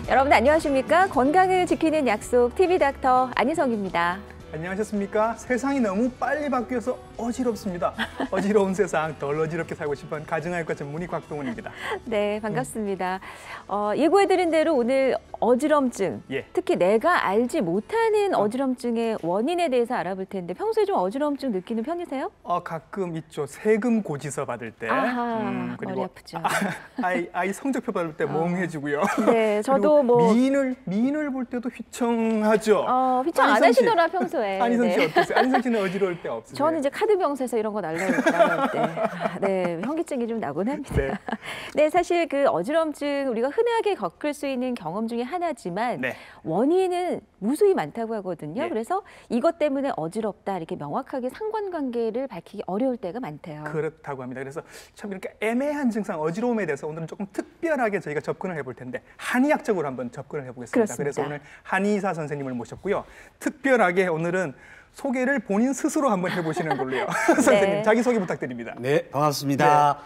여러분 안녕하십니까? 건강을 지키는 약속 TV 닥터 안희성입니다. 안녕하셨습니까? 세상이 너무 빨리 바뀌어서 어지럽습니다. 어지러운 세상, 덜 어지럽게 살고 싶은 가정의학과 전문의 곽동훈입니다. 네, 반갑습니다. 예고해드린 대로 오늘 어지럼증, 특히 내가 알지 못하는 어지럼증의 원인에 대해서 알아볼 텐데 평소에 좀 어지럼증 느끼는 편이세요? 가끔 있죠. 세금 고지서 받을 때. 아하, 그리고 머리 아프죠. 아이 성적표 받을 때 멍해지고요. 네, 저도 뭐 미인을 볼 때도 휘청하죠. 휘청 안 하시더라 평소에. 안희성 씨 어떠세요? 안희성 씨는 어지러울 때 없으세요? 저는 이제 카드 병세서 이런 거 날라올 때, 네, 현기증이 좀 나곤 합니다. 네. 네, 사실 그 어지럼증 우리가 흔하게 겪을 수 있는 경험 중에 하나지만 원인은 무수히 많다고 하거든요. 그래서 이것 때문에 어지럽다 이렇게 명확하게 상관관계를 밝히기 어려울 때가 많대요. 그렇다고 합니다. 그래서 참 이렇게 애매한 증상, 어지러움에 대해서 오늘은 조금 특별하게 저희가 접근을 해볼 텐데 한의학적으로 한번 접근을 해보겠습니다. 그렇습니다. 그래서 오늘 한의사 선생님을 모셨고요. 특별하게 오늘은 소개를 본인 스스로 한번 해보시는 걸로요. 선생님, 자기소개 부탁드립니다. 네, 반갑습니다.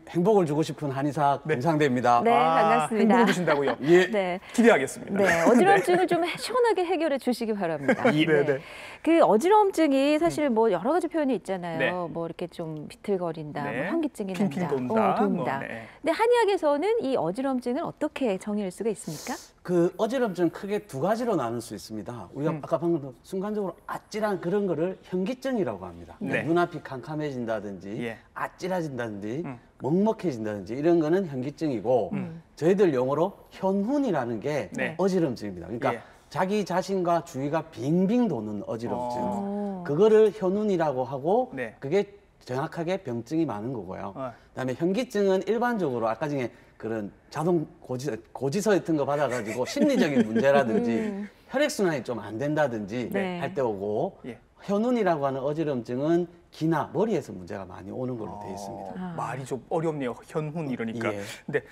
행복을 주고 싶은 한의사 김상대입니다. 네, 반갑습니다. 행복을 주신다고요? 예. 네. 기대하겠습니다. 네, 어지럼증을 좀 시원하게 해결해 주시기 바랍니다. 네. 그 어지럼증이 사실 뭐 여러 가지 표현이 있잖아요. 네. 뭐 이렇게 좀 비틀거린다, 뭐 현기증이 핑핑 난다, 돈다. 돈다. 근데 한의학에서는 이 어지럼증을 어떻게 정의할 수가 있습니까? 그 어지럼증 크게 두 가지로 나눌 수 있습니다. 우리가 아까 방금 순간적으로 아찔한 그런 거를 현기증이라고 합니다. 눈앞이 캄캄해진다든지 아찔해진다든지 먹먹해진다든지 이런 거는 현기증이고 저희들 용어로 현훈이라는 게 어지럼증입니다. 그러니까 자기 자신과 주위가 빙빙 도는 어지럼증. 그거를 현훈이라고 하고 그게 정확하게 병증이 많은 거고요. 그다음에 현기증은 일반적으로 아까 중에 그런 자동 고지서 같은 거 받아가지고 심리적인 문제라든지 혈액순환이 좀 안 된다든지 할 때 오고 현운이라고 하는 어지럼증은 귀나 머리에서 문제가 많이 오는 걸로 되어 있습니다. 말이 좀 어렵네요. 현훈 이러니까. 근데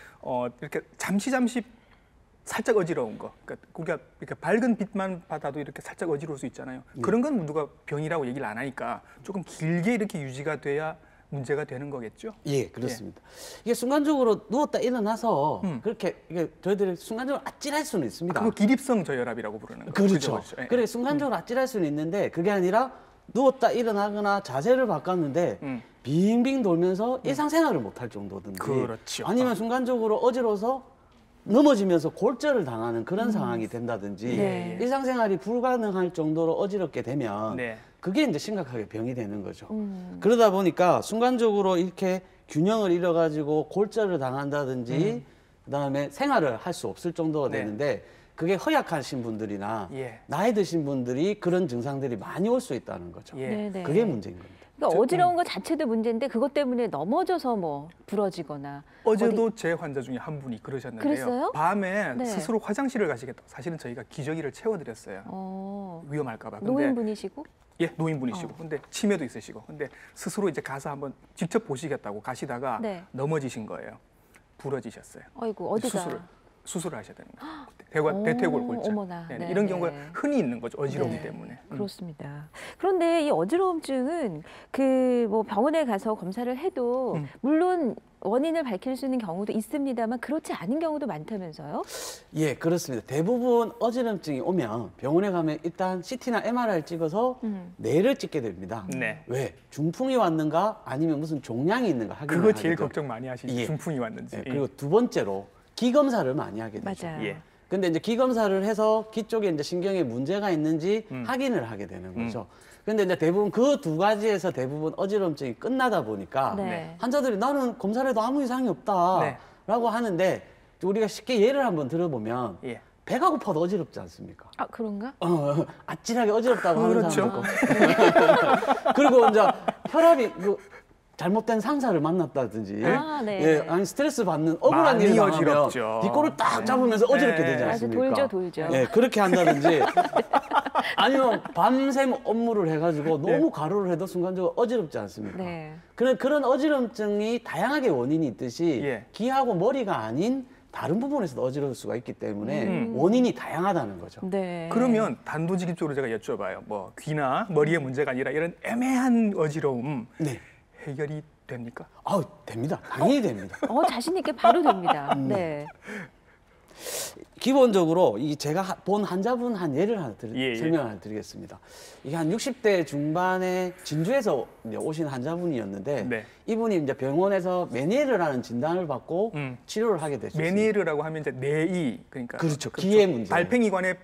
이렇게 잠시 살짝 어지러운 거. 그러니까 우리가 이렇게 밝은 빛만 받아도 이렇게 살짝 어지러울 수 있잖아요. 그런 건 누가 병이라고 얘기를 안 하니까 조금 길게 이렇게 유지가 돼야 문제가 되는 거겠죠? 예, 그렇습니다. 이게 순간적으로 누웠다 일어나서 그렇게 이게 저희들이 순간적으로 아찔할 수는 있습니다. 그거 기립성 저혈압이라고 부르는 거죠. 그렇죠. 그래 순간적으로 아찔할 수는 있는데 그게 아니라 누웠다 일어나거나 자세를 바꿨는데 빙빙 돌면서 일상생활을 못할 정도든지 아니면 순간적으로 어지러워서 넘어지면서 골절을 당하는 그런 상황이 된다든지 일상생활이 불가능할 정도로 어지럽게 되면 그게 이제 심각하게 병이 되는 거죠. 그러다 보니까 순간적으로 이렇게 균형을 잃어가지고 골절을 당한다든지 그다음에 생활을 할 수 없을 정도가 되는데 그게 허약하신 분들이나 나이 드신 분들이 그런 증상들이 많이 올 수 있다는 거죠. 그게 문제인 겁니다. 그러니까 어지러운 것 자체도 문제인데 그것 때문에 넘어져서 뭐 부러지거나. 어제도 제 환자 중에 한 분이 그러셨는데요. 그랬어요? 밤에 스스로 화장실을 가시겠다. 사실은 저희가 기저귀를 채워드렸어요. 위험할까 봐. 노인분이시고? 예, 노인분이시고. 근데 치매도 있으시고. 근데 스스로 이제 가서 한번 직접 보시겠다고 가시다가 넘어지신 거예요. 부러지셨어요. 아이고, 어디가? 수술을 하셔야 되는 거예요. 대퇴골 골절. 이런 경우가 흔히 있는 거죠. 어지러움 때문에. 그렇습니다. 그런데 이 어지러움증은 그 뭐 병원에 가서 검사를 해도 물론 원인을 밝힐 수 있는 경우도 있습니다만 그렇지 않은 경우도 많다면서요? 예, 그렇습니다. 대부분 어지럼증이 오면 병원에 가면 일단 CT나 MRI를 찍어서 뇌를 찍게 됩니다. 왜? 중풍이 왔는가 아니면 무슨 종양이 있는가 확인을 그거 제일 걱정 많이 하시죠. 중풍이 왔는지. 그리고 두 번째로 기 검사를 많이 하게 되죠. 맞아요. 근데 이제 기 검사를 해서 기 쪽에 이제 신경에 문제가 있는지 확인을 하게 되는 거죠. 근데 이제 대부분 그 두 가지에서 대부분 어지럼증이 끝나다 보니까 환자들이 나는 검사를 해도 아무 이상이 없다라고 하는데 우리가 쉽게 예를 한번 들어보면 배가 고파도 어지럽지 않습니까? 아, 그런가? 아찔하게 어지럽다고 하는 사람도 있고. 그리고 이제 혈압이 잘못된 상사를 만났다든지 아니 스트레스 받는 억울한 일이 나면 뒷골을 딱 잡으면서 어지럽게 되지 않습니까? 돌죠. 그렇게 한다든지 아니면 밤샘 업무를 해가지고 너무 과로를 해도 순간적으로 어지럽지 않습니까? 그런 어지럼증이 다양하게 원인이 있듯이 귀하고 머리가 아닌 다른 부분에서도 어지러울 수가 있기 때문에 원인이 다양하다는 거죠. 그러면 단도직입적으로 제가 여쭤봐요. 뭐 귀나 머리에 문제가 아니라 이런 애매한 어지러움 해결이 됩니까? 됩니다. 당연히 됩니다. 자신 있게 바로 됩니다. 기본적으로 이 제가 본 환자분 한 예를 하나 설명을 하나 드리겠습니다. 이게 한 60대 중반에 진주에서 이제 오신 환자분이었는데 네. 이분이 이제 병원에서 메니에르라는 진단을 받고 치료를 하게 되셨습니다. 메니에르라고 하면 이제 뇌이 그러니까 그렇죠. 기의 문제. 발팽이관에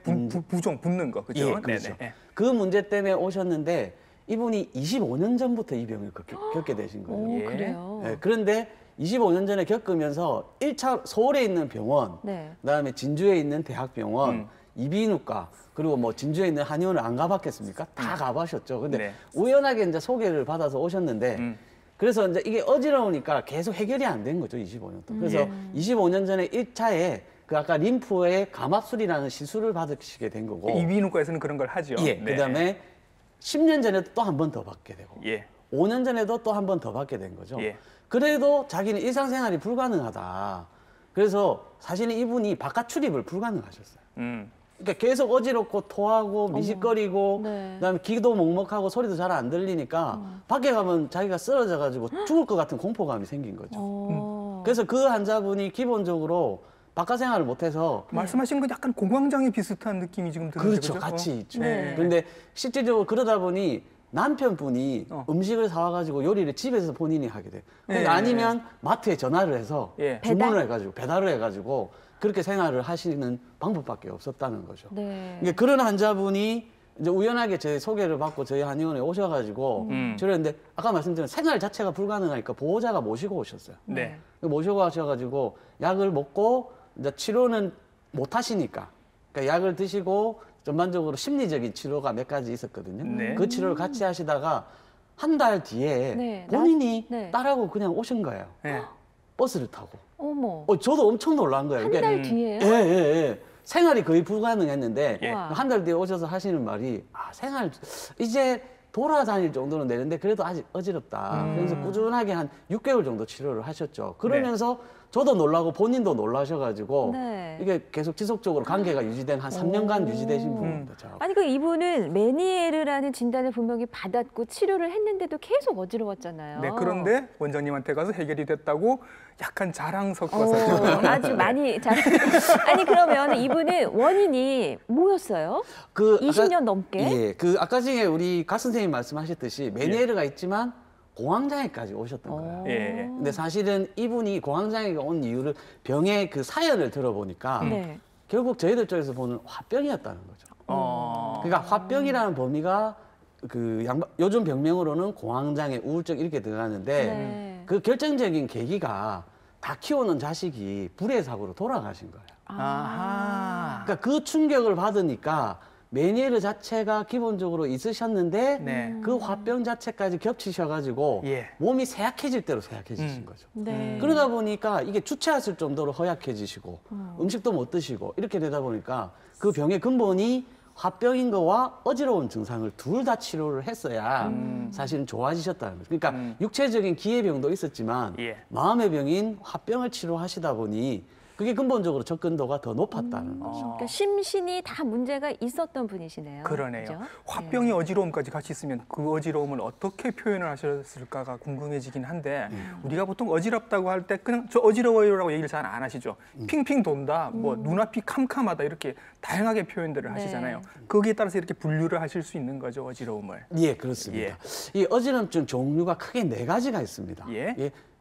부종 붙는 거 그죠? 예, 그렇죠. 그 문제 때문에 오셨는데 이분이 25년 전부터 이 병을 겪게 되신 거예요. 오, 그래요. 네, 그런데 25년 전에 겪으면서 1차 서울에 있는 병원, 네. 그다음에 진주에 있는 대학병원, 이비인후과, 그리고 뭐 진주에 있는 한의원을 안 가봤겠습니까? 다 가보셨죠. 근데 네. 우연하게 이제 소개를 받아서 오셨는데 그래서 이제 이게 어지러우니까 계속 해결이 안 된 거죠, 25년 동안. 그래서 25년 전에 1차에 그 아까 림프의 감압술이라는 시술을 받으시게 된 거고. 이비인후과에서는 그런 걸 하죠. 예. 네. 그다음에 10년 전에도 또 한 번 더 받게 되고. 예. 5년 전에도 또 한 번 더 받게 된 거죠. 예. 그래도 자기는 일상생활이 불가능하다. 그래서 사실은 이분이 바깥 출입을 불가능하셨어요. 그러니까 계속 어지럽고 토하고 미식거리고 네. 그다음에 귀도 먹먹하고 소리도 잘 안 들리니까 밖에 가면 자기가 쓰러져 가지고 죽을 것 같은 공포감이 생긴 거죠. 그래서 그 환자분이 기본적으로 바깥 생활을 못해서 말씀하시는 건 약간 공황장애 비슷한 느낌이 지금 드는데 그렇죠. 그죠? 같이 있죠. 네. 그런데 실질적으로 그러다 보니 남편분이 음식을 사와가지고 요리를 집에서 본인이 하게 돼요. 그러니까 아니면 마트에 전화를 해서 주문을 해가지고 배달을 해가지고 그렇게 생활을 하시는 방법밖에 없었다는 거죠. 네. 그러니까 그런 환자분이 이제 우연하게 제 소개를 받고 저희 한의원에 오셔가지고 저랬는데 아까 말씀드린 생활 자체가 불가능하니까 보호자가 모시고 오셨어요. 네. 모시고 하셔가지고 약을 먹고 이제 치료는 못 하시니까 그러니까 약을 드시고 전반적으로 심리적인 치료가 몇 가지 있었거든요. 네. 그 치료를 같이 하시다가 한 달 뒤에 네, 본인이 네. 딸하고 그냥 오신 거예요. 네. 버스를 타고. 어머. 저도 엄청 놀란 거예요. 한 달 뒤에요? 예, 예, 예. 생활이 거의 불가능했는데 예. 한 달 뒤에 오셔서 하시는 말이 생활 이제 돌아다닐 정도는 되는데 그래도 아직 어지럽다. 그래서 꾸준하게 한 6개월 정도 치료를 하셨죠. 그러면서 저도 놀라고 본인도 놀라셔가지고 네. 이게 계속 지속적으로 관계가 유지된 한 3년간 유지되신 분입니다. 저하고. 아니 그 이분은 메니에르라는 진단을 분명히 받았고 치료를 했는데도 계속 어지러웠잖아요. 네, 그런데 원장님한테 가서 해결이 됐다고 약간 자랑 섞어서 아주 많이 잘. 아니 그러면 이분은 원인이 뭐였어요? 그 20년 넘게? 예, 그 아까 전에 우리 가 선생님 말씀하셨듯이 메니에르가 있지만 공황장애까지 오셨던 거예요. 예. 근데 사실은 이분이 공황장애가 온 이유를 병의 그 사연을 들어보니까 네. 결국 저희들 쪽에서 보는 화병이었다는 거죠. 그러니까 화병이라는 범위가 그 요즘 병명으로는 공황장애, 우울증 이렇게 들어가는데 네. 그 결정적인 계기가 다 키우는 자식이 불의 사고로 돌아가신 거예요. 아하. 그러니까 그 충격을 받으니까 메니에르 자체가 기본적으로 있으셨는데 네. 그 화병 자체까지 겹치셔가지고 몸이 쇠약해질 대로 쇠약해지신 거죠. 네. 그러다 보니까 이게 주체했을 정도로 허약해지시고 음식도 못 드시고 이렇게 되다 보니까 그 병의 근본이 화병인 거와 어지러운 증상을 둘 다 치료를 했어야 사실은 좋아지셨다는 거죠. 그러니까 육체적인 기회병도 있었지만 마음의 병인 화병을 치료하시다 보니 그게 근본적으로 접근도가 더 높았다는 거죠. 그러니까 심신이 다 문제가 있었던 분이시네요. 그러네요. 그죠? 화병이 어지러움까지 같이 있으면 그 어지러움을 어떻게 표현을 하셨을까가 궁금해지긴 한데 우리가 보통 어지럽다고 할 때 그냥 저 어지러워요라고 얘기를 잘 안 하시죠. 핑핑 돈다, 뭐 눈앞이 캄캄하다 이렇게 다양하게 표현들을 하시잖아요. 거기에 따라서 이렇게 분류를 하실 수 있는 거죠, 어지러움을. 예, 그렇습니다. 이 어지럼증 종류가 크게 4가지가 있습니다.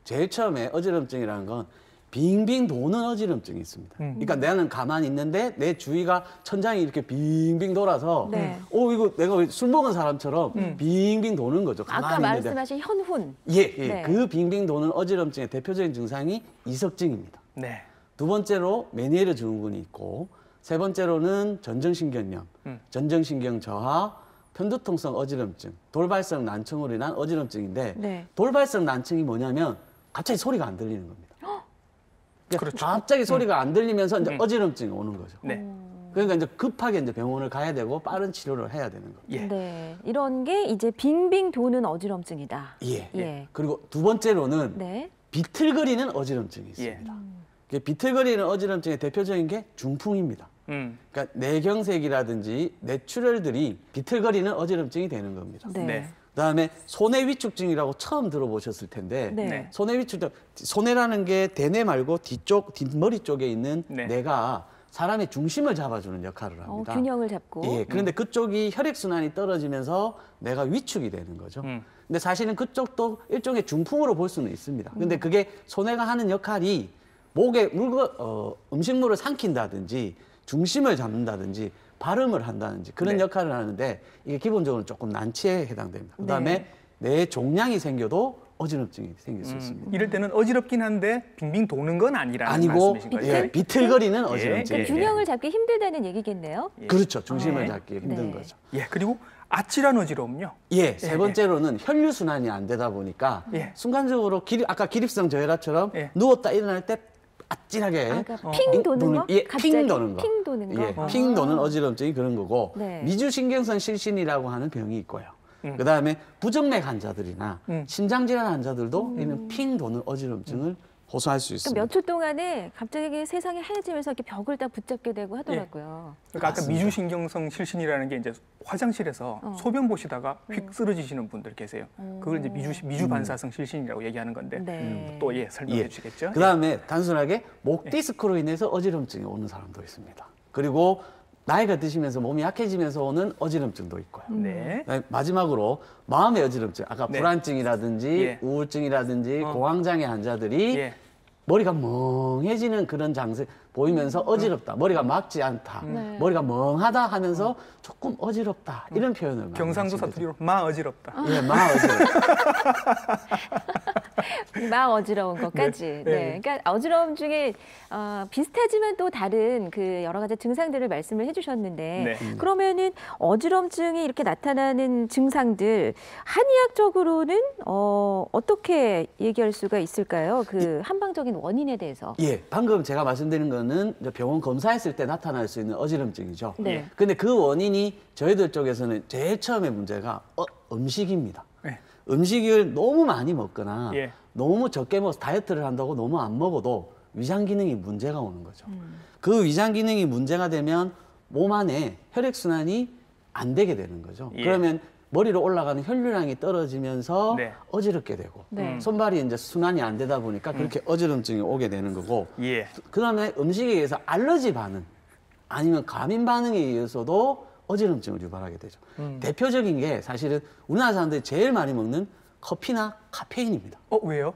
제일 처음에 어지럼증이라는 건 빙빙 도는 어지럼증이 있습니다. 그러니까 나는 가만히 있는데 내 주위가 천장이 이렇게 빙빙 돌아서 이거 내가 술 먹은 사람처럼 빙빙 도는 거죠. 가만히 아까 있는데. 말씀하신 현훈. 예. 그 빙빙 도는 어지럼증의 대표적인 증상이 이석증입니다. 네. 두 번째로 메니에르 증후군이 있고 세 번째로는 전정신경염, 전정신경 저하, 편두통성 어지럼증, 돌발성 난청으로 인한 어지럼증인데 돌발성 난청이 뭐냐면 갑자기 소리가 안 들리는 겁니다. 그렇죠. 갑자기 소리가 안 들리면서 이제 어지럼증이 오는 거죠. 네. 그러니까 이제 급하게 이제 병원을 가야 되고 빠른 치료를 해야 되는 거예요. 네. 이런 게 이제 빙빙 도는 어지럼증이다. 그리고 두 번째로는 비틀거리는 어지럼증이 있습니다. 비틀거리는 어지럼증의 대표적인 게 중풍입니다. 그러니까 뇌경색이라든지 뇌출혈들이 비틀거리는 어지럼증이 되는 겁니다. 그다음에 소뇌 위축증이라고 처음 들어보셨을 텐데 소뇌 위축증, 소뇌라는 게 대뇌 말고 뒷머리 쪽에 있는 뇌가 사람의 중심을 잡아주는 역할을 합니다. 균형을 잡고. 예, 그런데 그쪽이 혈액순환이 떨어지면서 내가 위축이 되는 거죠. 근데 사실은 그쪽도 일종의 중풍으로 볼 수는 있습니다. 근데 그게 소뇌가 하는 역할이 목에 음식물을 삼킨다든지 중심을 잡는다든지 발음을 한다든지 그런 네. 역할을 하는데 이게 기본적으로 조금 난치에 해당됩니다. 그다음에 뇌에 종양이 생겨도 어지럼증이 생길 수 있습니다. 이럴 때는 어지럽긴 한데 빙빙 도는 건 아니라는 아니고 말씀이신 거죠? 예, 비틀거리는 어지럼증. 그러니까 균형을 잡기 힘들다는 얘기겠네요. 그렇죠. 중심을 네. 잡기 힘든 네. 거죠. 예, 그리고 아찔한 어지러움요. 예, 세 번째로는 혈류순환이 안 되다 보니까 예. 순간적으로 아까 기립성 저혈압처럼 예. 누웠다 일어날 때 아찔하게 그러니까 핑 도는 거? 예, 갑자기 핑 도는 거. 핑 도는 거? 예, 핑 도는 어지럼증이 그런 거고 네. 미주신경성 실신이라고 하는 병이 있고요. 그다음에 부정맥 환자들이나 심장질환 환자들도 이런 핑 도는 어지럼증을 호소할 수 있습니다. 몇 초 동안에 갑자기 세상이 하얘지면서 이렇게 벽을 다 붙잡게 되고 하더라고요. 그러니까 아까 맞습니다. 미주신경성 실신이라는 게 이제 화장실에서 소변 보시다가 휙 쓰러지시는 분들 계세요. 그걸 이제 미주반사성 실신이라고 얘기하는 건데 네. 또 설명해 주시겠죠? 그다음에 단순하게 목 디스크로 인해서 어지럼증이 오는 사람도 있습니다. 그리고 나이가 드시면서 몸이 약해지면서 오는 어지럼증도 있고요. 네. 그다음에 마지막으로 마음의 어지럼증, 아까 네. 불안증이라든지 예. 우울증이라든지 공황장애 환자들이 예. 머리가 멍해지는 그런 장세 보이면서 어지럽다, 머리가 막지 않다, 네. 머리가 멍하다 하면서 조금 어지럽다 이런 표현을 많이 경상도 하시거든요. 사투리로 마 어지럽다. 예, 마 어지럽다. 막 어지러운 것까지. 네. 네. 그러니까 어지러움 중에 비슷하지만 또 다른 그 여러 가지 증상들을 말씀을 해주셨는데 네. 그러면은 어지럼증이 이렇게 나타나는 증상들 한의학적으로는 어떻게 얘기할 수가 있을까요? 그 한방적인 원인에 대해서. 예, 방금 제가 말씀드린 거는 이제 병원 검사했을 때 나타날 수 있는 어지럼증이죠. 네. 근데 그 원인이 저희들 쪽에서는 제일 처음에 문제가 음식입니다. 네. 음식을 너무 많이 먹거나 예. 너무 적게 먹어서 다이어트를 한다고 너무 안 먹어도 위장 기능이 문제가 오는 거죠. 그 위장 기능이 문제가 되면 몸 안에 혈액순환이 안 되게 되는 거죠. 예. 그러면 머리로 올라가는 혈류량이 떨어지면서 네. 어지럽게 되고 네. 손발이 이제 순환이 안 되다 보니까 그렇게 어지럼증이 오게 되는 거고 예. 그다음에 음식에 의해서 알러지 반응 아니면 과민 반응에 의해서도 어지럼증을 유발하게 되죠. 대표적인 게 사실은 우리나라 사람들이 제일 많이 먹는 커피나 카페인입니다. 왜요?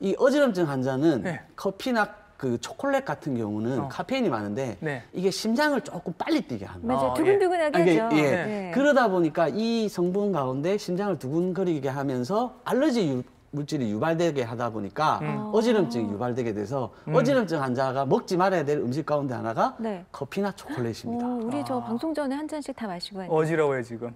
이 어지럼증 환자는 네. 커피나 그 초콜릿 같은 경우는 카페인이 많은데 네. 이게 심장을 조금 빨리 뛰게 합니다. 맞아요. 예. 두근두근하게 이게, 하죠. 예. 네. 그러다 보니까 이 성분 가운데 심장을 두근거리게 하면서 알러지 물질이 유발되게 하다 보니까 어지럼증이 유발되게 돼서 어지럼증 환자가 먹지 말아야 될 음식 가운데 하나가 네. 커피나 초콜릿입니다. 우리 저 방송 전에 한 잔씩 다 마시고 왔는데. 어지러워요 지금.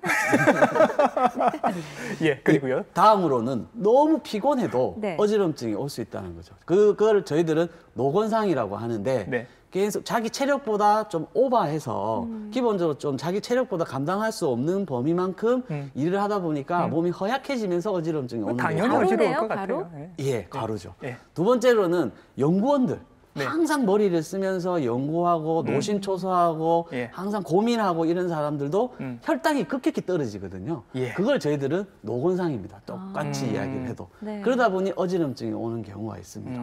예, 그리고요. 다음으로는 너무 피곤해도 네. 어지럼증이 올 수 있다는 거죠. 그걸 저희들은 노곤상이라고 하는데 네. 계속 자기 체력보다 좀 오버해서 기본적으로 좀 자기 체력보다 감당할 수 없는 범위만큼 일을 하다 보니까 몸이 허약해지면서 어지럼증이 오는 당연히 거예요. 어지러울 가루네요, 것 가루? 같아요. 예, 가루죠. 예. 두 번째로는 연구원들. 네. 항상 머리를 쓰면서 연구하고 노심초사하고 예. 항상 고민하고 이런 사람들도 혈당이 급격히 떨어지거든요. 예. 그걸 저희들은 노곤상입니다. 똑같이 이야기를 해도. 네. 그러다 보니 어지럼증이 오는 경우가 있습니다.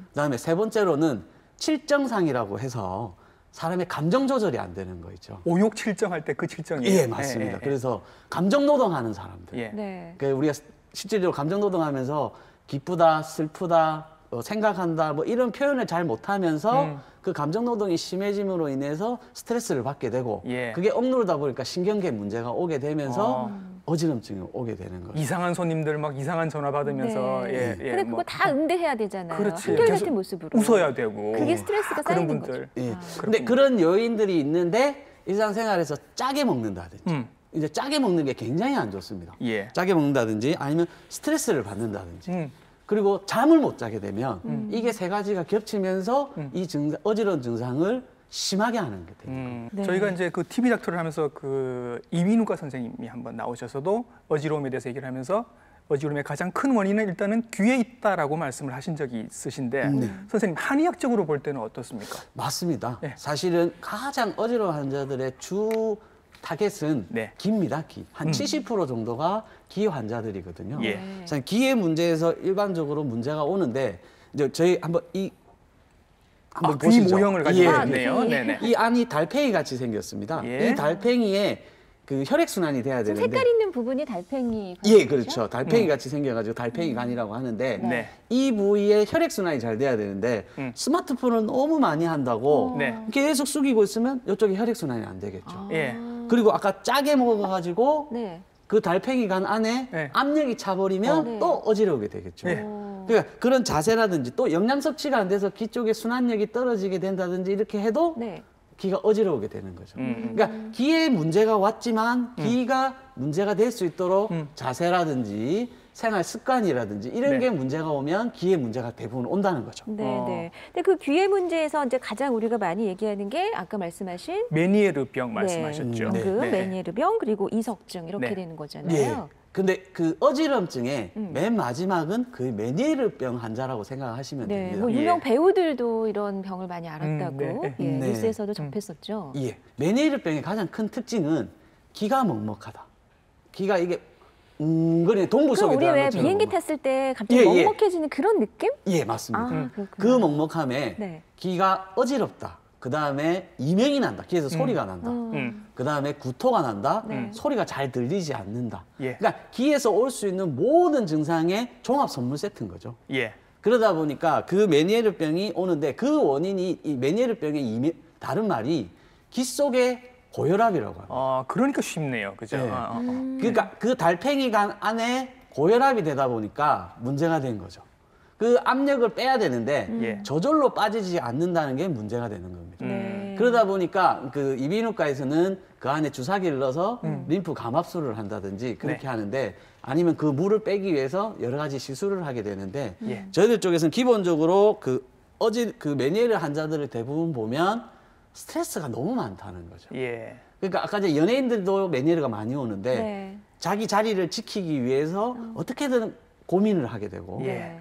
그다음에 세 번째로는 칠정상이라고 해서 사람의 감정 조절이 안 되는 거 있죠. 오욕 칠정할 때 그 칠정이에요. 예, 맞습니다. 그래서 감정 노동하는 사람들. 예. 네. 그 우리가 실질적으로 감정 노동하면서 기쁘다, 슬프다, 생각한다, 뭐 이런 표현을 잘 못하면서 그 감정 노동이 심해짐으로 인해서 스트레스를 받게 되고 예. 그게 억누르다 보니까 신경계 문제가 오게 되면서 어지럼증이 오게 되는 거죠. 이상한 손님들 막 이상한 전화 받으면서 네. 예, 예, 근데 뭐 그거 다 응대해야 되잖아요. 그렇지. 한결같은 계속 모습으로. 웃어야 되고 그게 스트레스가 그런 쌓이는 분들. 거죠. 예. 근데 그런 요인들이 있는데 일상생활에서 짜게 먹는다든지 이제 짜게 먹는 게 굉장히 안 좋습니다. 예. 짜게 먹는다든지 아니면 스트레스를 받는다든지 그리고 잠을 못 자게 되면 이게 세 가지가 겹치면서 이 어지러운 증상을 심하게 하는 게 됩니다. 네. 저희가 이제 그 TV 닥터를 하면서 그 이민우과 선생님이 한번 나오셔서도 어지러움에 대해서 얘기를 하면서 어지러움의 가장 큰 원인은 일단은 귀에 있다라고 말씀을 하신 적이 있으신데 선생님 한의학적으로 볼 때는 어떻습니까? 맞습니다. 네. 사실은 가장 어지러운 환자들의 주 타겟은 네. 기입니다. 기. 한 70% 정도가 기 환자들이거든요. 예. 자, 기의 문제에서 일반적으로 문제가 오는데 이제 저희 한번 한번 귀 보시죠. 모형을 가지고 예. 있네요. 네네. 이 안이 달팽이 같이 생겼습니다. 예. 이 달팽이에 그 혈액 순환이 돼야 되는데 색깔 있는 부분이 달팽이. 예, 그렇죠. 달팽이 같이 생겨가지고 달팽이 간이라고 하는데 네. 이 부위에 혈액 순환이 잘 돼야 되는데 스마트폰을 너무 많이 한다고 네. 계속 숙이고 있으면 이쪽에 혈액 순환이 안 되겠죠. 예. 그리고 아까 짜게 먹어가지고 네. 그 달팽이 간 안에 네. 압력이 차버리면 네. 또 어지러우게 되겠죠. 네. 그러니까 그런 자세라든지 또 영양 섭취가 안 돼서 귀 쪽에 순환력이 떨어지게 된다든지 이렇게 해도 네. 귀가 어지러우게 되는 거죠. 그러니까 귀에 문제가 왔지만 귀가 문제가 될 수 있도록 자세라든지 생활 습관이라든지 이런 네. 게 문제가 오면 귀에 문제가 대부분 온다는 거죠. 네, 네. 근데 그 귀의 문제에서 이제 가장 우리가 많이 얘기하는 게 아까 말씀하신 메니에르병 말씀하셨죠. 네. 네. 메니에르병 그리고 이석증 이렇게 네. 되는 거잖아요. 예. 근데 그 어지럼증의 맨 마지막은 그 메니에르병 환자라고 생각하시면 네, 됩니다. 뭐 유명 배우들도 이런 병을 많이 알았다고 네. 예, 네. 뉴스에서도 접했었죠. 예. 메니에르병의 가장 큰 특징은 귀가 먹먹하다. 귀가 이게 그래 동부 그럼 속에 우리 들어간 왜 것처럼 비행기 먹먹- tas을 때 갑자기 예, 예. 먹먹해지는 그런 느낌? 예, 맞습니다. 아, 그 그렇구나. 먹먹함에 네. 귀가 어지럽다. 그 다음에 이명이 난다. 귀에서 소리가 난다. 그 다음에 구토가 난다. 네. 소리가 잘 들리지 않는다. 예. 그러니까 귀에서 올 수 있는 모든 증상의 종합 선물 세트인 거죠. 예. 그러다 보니까 그 메니에르병이 오는데 그 원인이 이 메니에르병의 다른 말이 귀 속에 고혈압이라고 합니다. 그러니까 쉽네요. 그죠? 예. 음. 그러니까 그 달팽이 간 안에 고혈압이 되다 보니까 문제가 된 거죠. 그 압력을 빼야 되는데 예. 저절로 빠지지 않는다는 게 문제가 되는 겁니다. 네. 그러다 보니까 그 이비인후과에서는 그 안에 주사기를 넣어서 림프 감압술을 한다든지 그렇게 네. 하는데 아니면 그 물을 빼기 위해서 여러 가지 시술을 하게 되는데 예. 저희들 쪽에서는 기본적으로 그 메니에르 환자들을 대부분 보면 스트레스가 너무 많다는 거죠. 예. 그러니까 아까 이제 연예인들도 메니에르가 많이 오는데 네. 자기 자리를 지키기 위해서 어떻게든 고민을 하게 되고 네.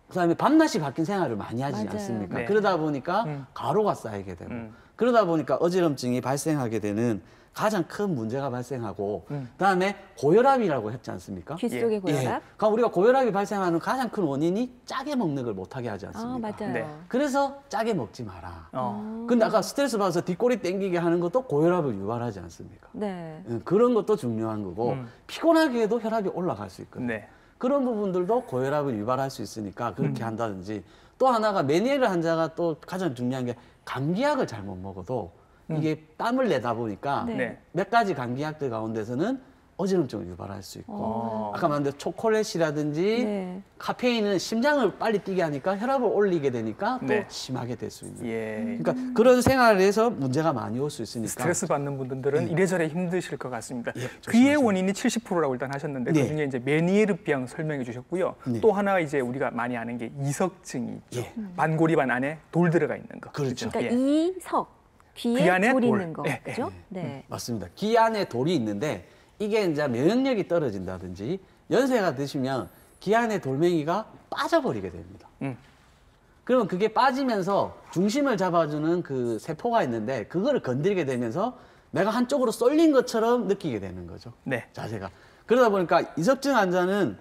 그다음에 밤낮이 바뀐 생활을 많이 하지 맞아요. 않습니까? 네. 그러다 보니까 가로가 쌓이게 되고 음. 그러다 보니까 어지럼증이 발생하게 되는 가장 큰 문제가 발생하고 그다음에 고혈압이라고 했지 않습니까? 귀 속의 고혈압. 그러니까 우리가 고혈압이 발생하는 가장 큰 원인이 짜게 먹는 걸 못하게 하지 아, 않습니까? 맞아요. 네. 그래서 짜게 먹지 마라. 어. 근데 아까 스트레스 받아서 뒷골이 땡기게 하는 것도 고혈압을 유발하지 않습니까? 네. 그런 것도 중요한 거고 피곤하게 해도 혈압이 올라갈 수 있거든요. 네. 그런 부분들도 고혈압을 유발할 수 있으니까 그렇게 한다든지 또 하나가 메니에르 환자가 또 가장 중요한 게 감기약을 잘못 먹어도 이게 땀을 내다 보니까 네. 네. 몇 가지 감기약들 가운데서는 어지럼증을 유발할 수 있고 아까 말한 초콜릿이라든지 네. 카페인은 심장을 빨리 뛰게 하니까 혈압을 올리게 되니까 또 네. 심하게 될 수 있는 예. 그러니까 그런 생활에서 문제가 많이 올 수 있으니까 스트레스 받는 분들은 이래저래 힘드실 것 같습니다. 예, 귀의 조심하세요. 원인이 70%라고 일단 하셨는데 네. 그중에 이제 메니에르병 설명해 주셨고요. 네. 또 하나 이제 우리가 많이 아는 게 이석증이 있죠. 예. 반고리반 안에 돌 들어가 있는 거. 그렇죠. 그러니까 예. 이석 귀 귀에 안에 돌이 돌. 있는 거, 예, 그죠? 네. 맞습니다. 귀 안에 돌이 있는데 이게 이제 면역력이 떨어진다든지 연세가 드시면 귀 안에 돌멩이가 빠져버리게 됩니다. 그러면 그게 빠지면서 중심을 잡아주는 그 세포가 있는데 그거를 건드리게 되면서 내가 한쪽으로 쏠린 것처럼 느끼게 되는 거죠. 네. 자세가. 그러다 보니까 이석증 환자는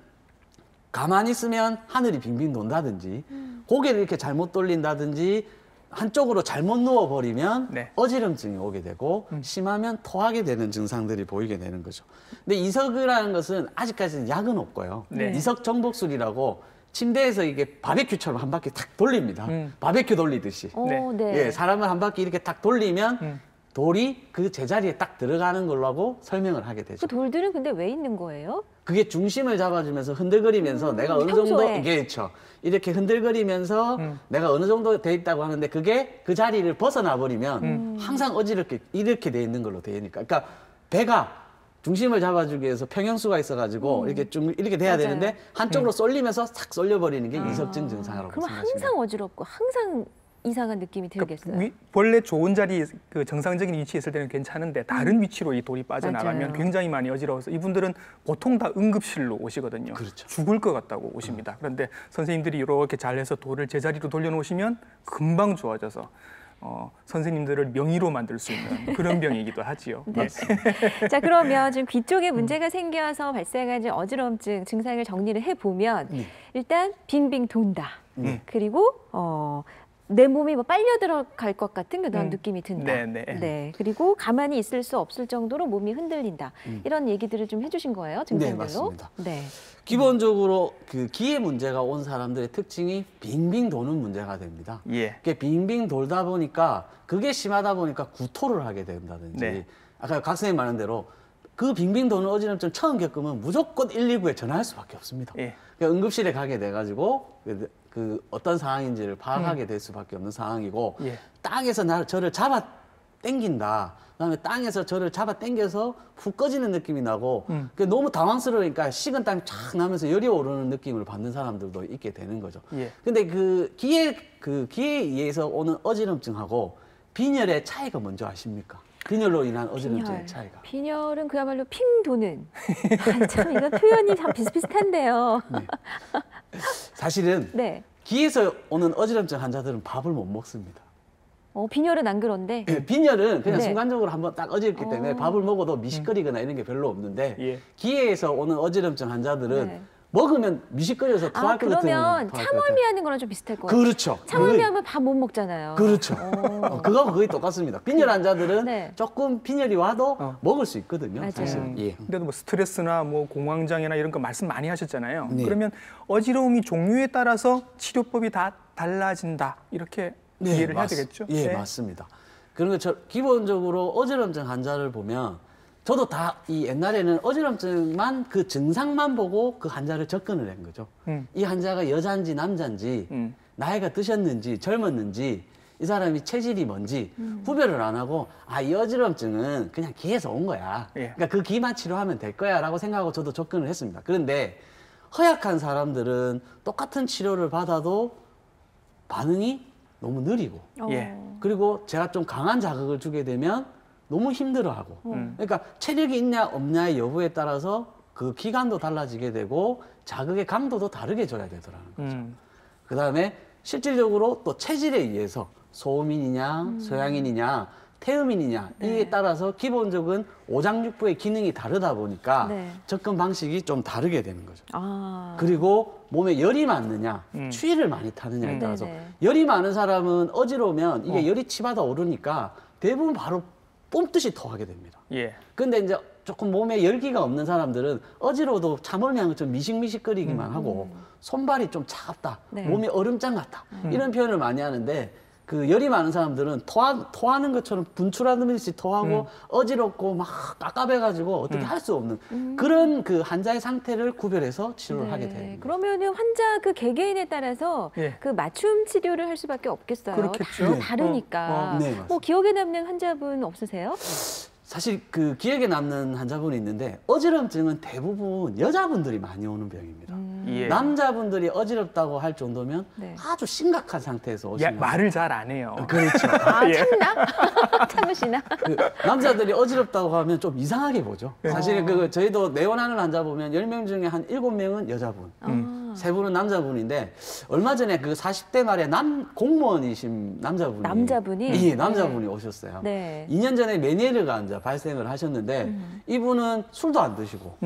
가만히 있으면 하늘이 빙빙 돈다든지 고개를 이렇게 잘못 돌린다든지 한쪽으로 잘못 누워버리면 네. 어지럼증이 오게 되고 심하면 토하게 되는 증상들이 보이게 되는 거죠. 근데 이석이라는 것은 아직까지는 약은 없고요. 네. 이석 정복술이라고 침대에서 이게 바베큐처럼 한 바퀴 탁 돌립니다. 바베큐 돌리듯이. 네. 네. 예, 사람을 한 바퀴 이렇게 딱 돌리면 돌이 그 제자리에 딱 들어가는 걸로 하고 설명을 하게 되죠. 그 돌들은 근데 왜 있는 거예요? 그게 중심을 잡아주면서 흔들거리면서 내가 어느 정도 평소에. 이게 그렇죠. 이렇게 흔들거리면서 내가 어느 정도 돼 있다고 하는데 그게 그 자리를 벗어나 버리면 항상 어지럽게 이렇게 돼 있는 걸로 되니까. 그러니까 배가 중심을 잡아주기 위해서 평형수가 있어가지고 이렇게 좀 이렇게 돼야 맞아요. 되는데 한쪽으로 쏠리면서 싹 쏠려버리는 게 이석증 증상이라고 그럼 생각하시면 항상 어지럽고 항상 이상한 느낌이 들겠어요. 원래 좋은 자리 그 정상적인 위치에 있을 때는 괜찮은데 다른 위치로 이 돌이 빠져나가면 맞아요. 굉장히 많이 어지러워서 이분들은 보통 다 응급실로 오시거든요. 그렇죠. 죽을 것 같다고 오십니다. 그런데 선생님들이 이렇게 잘해서 돌을 제자리로 돌려놓으시면 금방 좋아져서 선생님들을 명의로 만들 수 있는 그런 병이기도 하지요. 네. 자, 그러면 지금 귀 쪽에 문제가 생겨서 발생한 어지럼증 증상을 정리를 해보면 일단 빙빙 돈다. 그리고 내 몸이 뭐 빨려 들어갈 것 같은 그런 느낌이 든다. 네. 네. 그리고 가만히 있을 수 없을 정도로 몸이 흔들린다. 이런 얘기들을 좀 해주신 거예요, 증상별로? 네, 맞습니다. 네. 기본적으로 그 기에 문제가 온 사람들의 특징이 빙빙 도는 문제가 됩니다. 예. 그게 빙빙 돌다 보니까 그게 심하다 보니까 구토를 하게 된다든지 네. 아까 각 선생님 말한 대로 그 빙빙 도는 어지럼증 처음 겪으면 무조건 119에 전화할 수밖에 없습니다. 예. 그러니까 응급실에 가게 돼가지고 그 어떤 상황인지를 파악하게 될 수밖에 없는 상황이고 예. 땅에서 저를 잡아 당긴다. 그다음에 땅에서 저를 잡아 당겨서 훅 꺼지는 느낌이 나고 그게 너무 당황스러우니까 식은땀이 쫙 나면서 열이 오르는 느낌을 받는 사람들도 있게 되는 거죠. 예. 근데 그 기에 의해서 오는 어지럼증하고 빈혈의 차이가 뭔지 아십니까? 빈혈로 인한 어지럼증의 차이가. 빈혈은 그야말로 핑 도는. 아, 참 이거 표현이 참 비슷비슷한데요. 네. 사실은 네. 기에서 오는 어지럼증 환자들은 밥을 못 먹습니다. 빈혈은 안 그런데. 네, 빈혈은 그냥 네. 순간적으로 한번 딱 어지럽기 때문에 밥을 먹어도 미식거리거나 이런 게 별로 없는데 예. 기에서 오는 어지럼증 환자들은 네. 먹으면 미식거려서 토할 것 같은. 그러면 참을미하는 거랑 좀 비슷할 것 같아요. 그렇죠. 참을미하면 밥 못 먹잖아요. 그렇죠. 그거하고 거의 똑같습니다. 빈혈 환자들은 네. 조금 빈혈이 와도 먹을 수 있거든요. 맞아요. 사실은. 예. 근데도 뭐 스트레스나 뭐 공황장애나 이런 거 말씀 많이 하셨잖아요. 네. 그러면 어지러움이 종류에 따라서 치료법이 다 달라진다. 이렇게 이해를 해야 되겠죠? 예, 네. 맞습니다. 그런 거 기본적으로 어지럼증 환자를 보면 저도 다 이 옛날에는 어지럼증만 그 증상만 보고 그 환자를 접근을 한 거죠. 이 환자가 여자인지 남자인지 나이가 드셨는지 젊었는지 이 사람이 체질이 뭔지 구별을 안 하고 이 어지럼증은 그냥 기에서 온 거야. 예. 그러니까 그 기만 치료하면 될 거야라고 생각하고 저도 접근을 했습니다. 그런데 허약한 사람들은 똑같은 치료를 받아도 반응이 너무 느리고 예. 그리고 제가 좀 강한 자극을 주게 되면 너무 힘들어하고 그러니까 체력이 있냐 없냐의 여부에 따라서 그 기간도 달라지게 되고 자극의 강도도 다르게 줘야 되더라는 거죠. 그다음에 실질적으로 또 체질에 의해서 소음인이냐 소양인이냐 태음인이냐 이에 따라서 기본적인 오장육부의 기능이 다르다 보니까 네. 접근 방식이 좀 다르게 되는 거죠. 아. 그리고 몸에 열이 많느냐 추위를 많이 타느냐에 따라서 네네. 열이 많은 사람은 어지러우면 이게 열이 치받아 오르니까 대부분 바로 뽐듯이 토하게 됩니다. 예. 근데 이제 조금 몸에 열기가 없는 사람들은 어지러워도 참을면 좀 미식미식거리기만 하고 손발이 좀 차갑다, 네. 몸이 얼음장 같다 이런 표현을 많이 하는데 그 열이 많은 사람들은 토하는 것처럼 분출하는 듯이 토하고 어지럽고 막 깝깝해가지고 어떻게 할 수 없는 그런 그 환자의 상태를 구별해서 치료를 하게 됩니다. 그러면은 환자 그 개개인에 따라서 예. 그 맞춤 치료를 할 수밖에 없겠어요. 그렇겠죠. 다 네. 다르니까. 네, 맞습니다. 뭐 기억에 남는 환자분 없으세요? 사실 그 기억에 남는 환자분이 있는데 어지럼증은 대부분 여자분들이 많이 오는 병입니다. 예. 남자분들이 어지럽다고 할 정도면 네. 아주 심각한 상태에서 야, 오시는 말을 잘 안 해요. 그렇죠. 예. 참나? 참으시나? 그 남자들이 어지럽다고 하면 좀 이상하게 보죠. 사실 그 저희도 내원하는 환자 보면 10명 중에 한 7명은 여자분, 3분은 남자분인데 얼마 전에 그 40대 말에 공무원이신 남자분이 예, 남자분이 오셨어요. 네. 2년 전에 메니에르가 이제 발생을 하셨는데 이분은 술도 안 드시고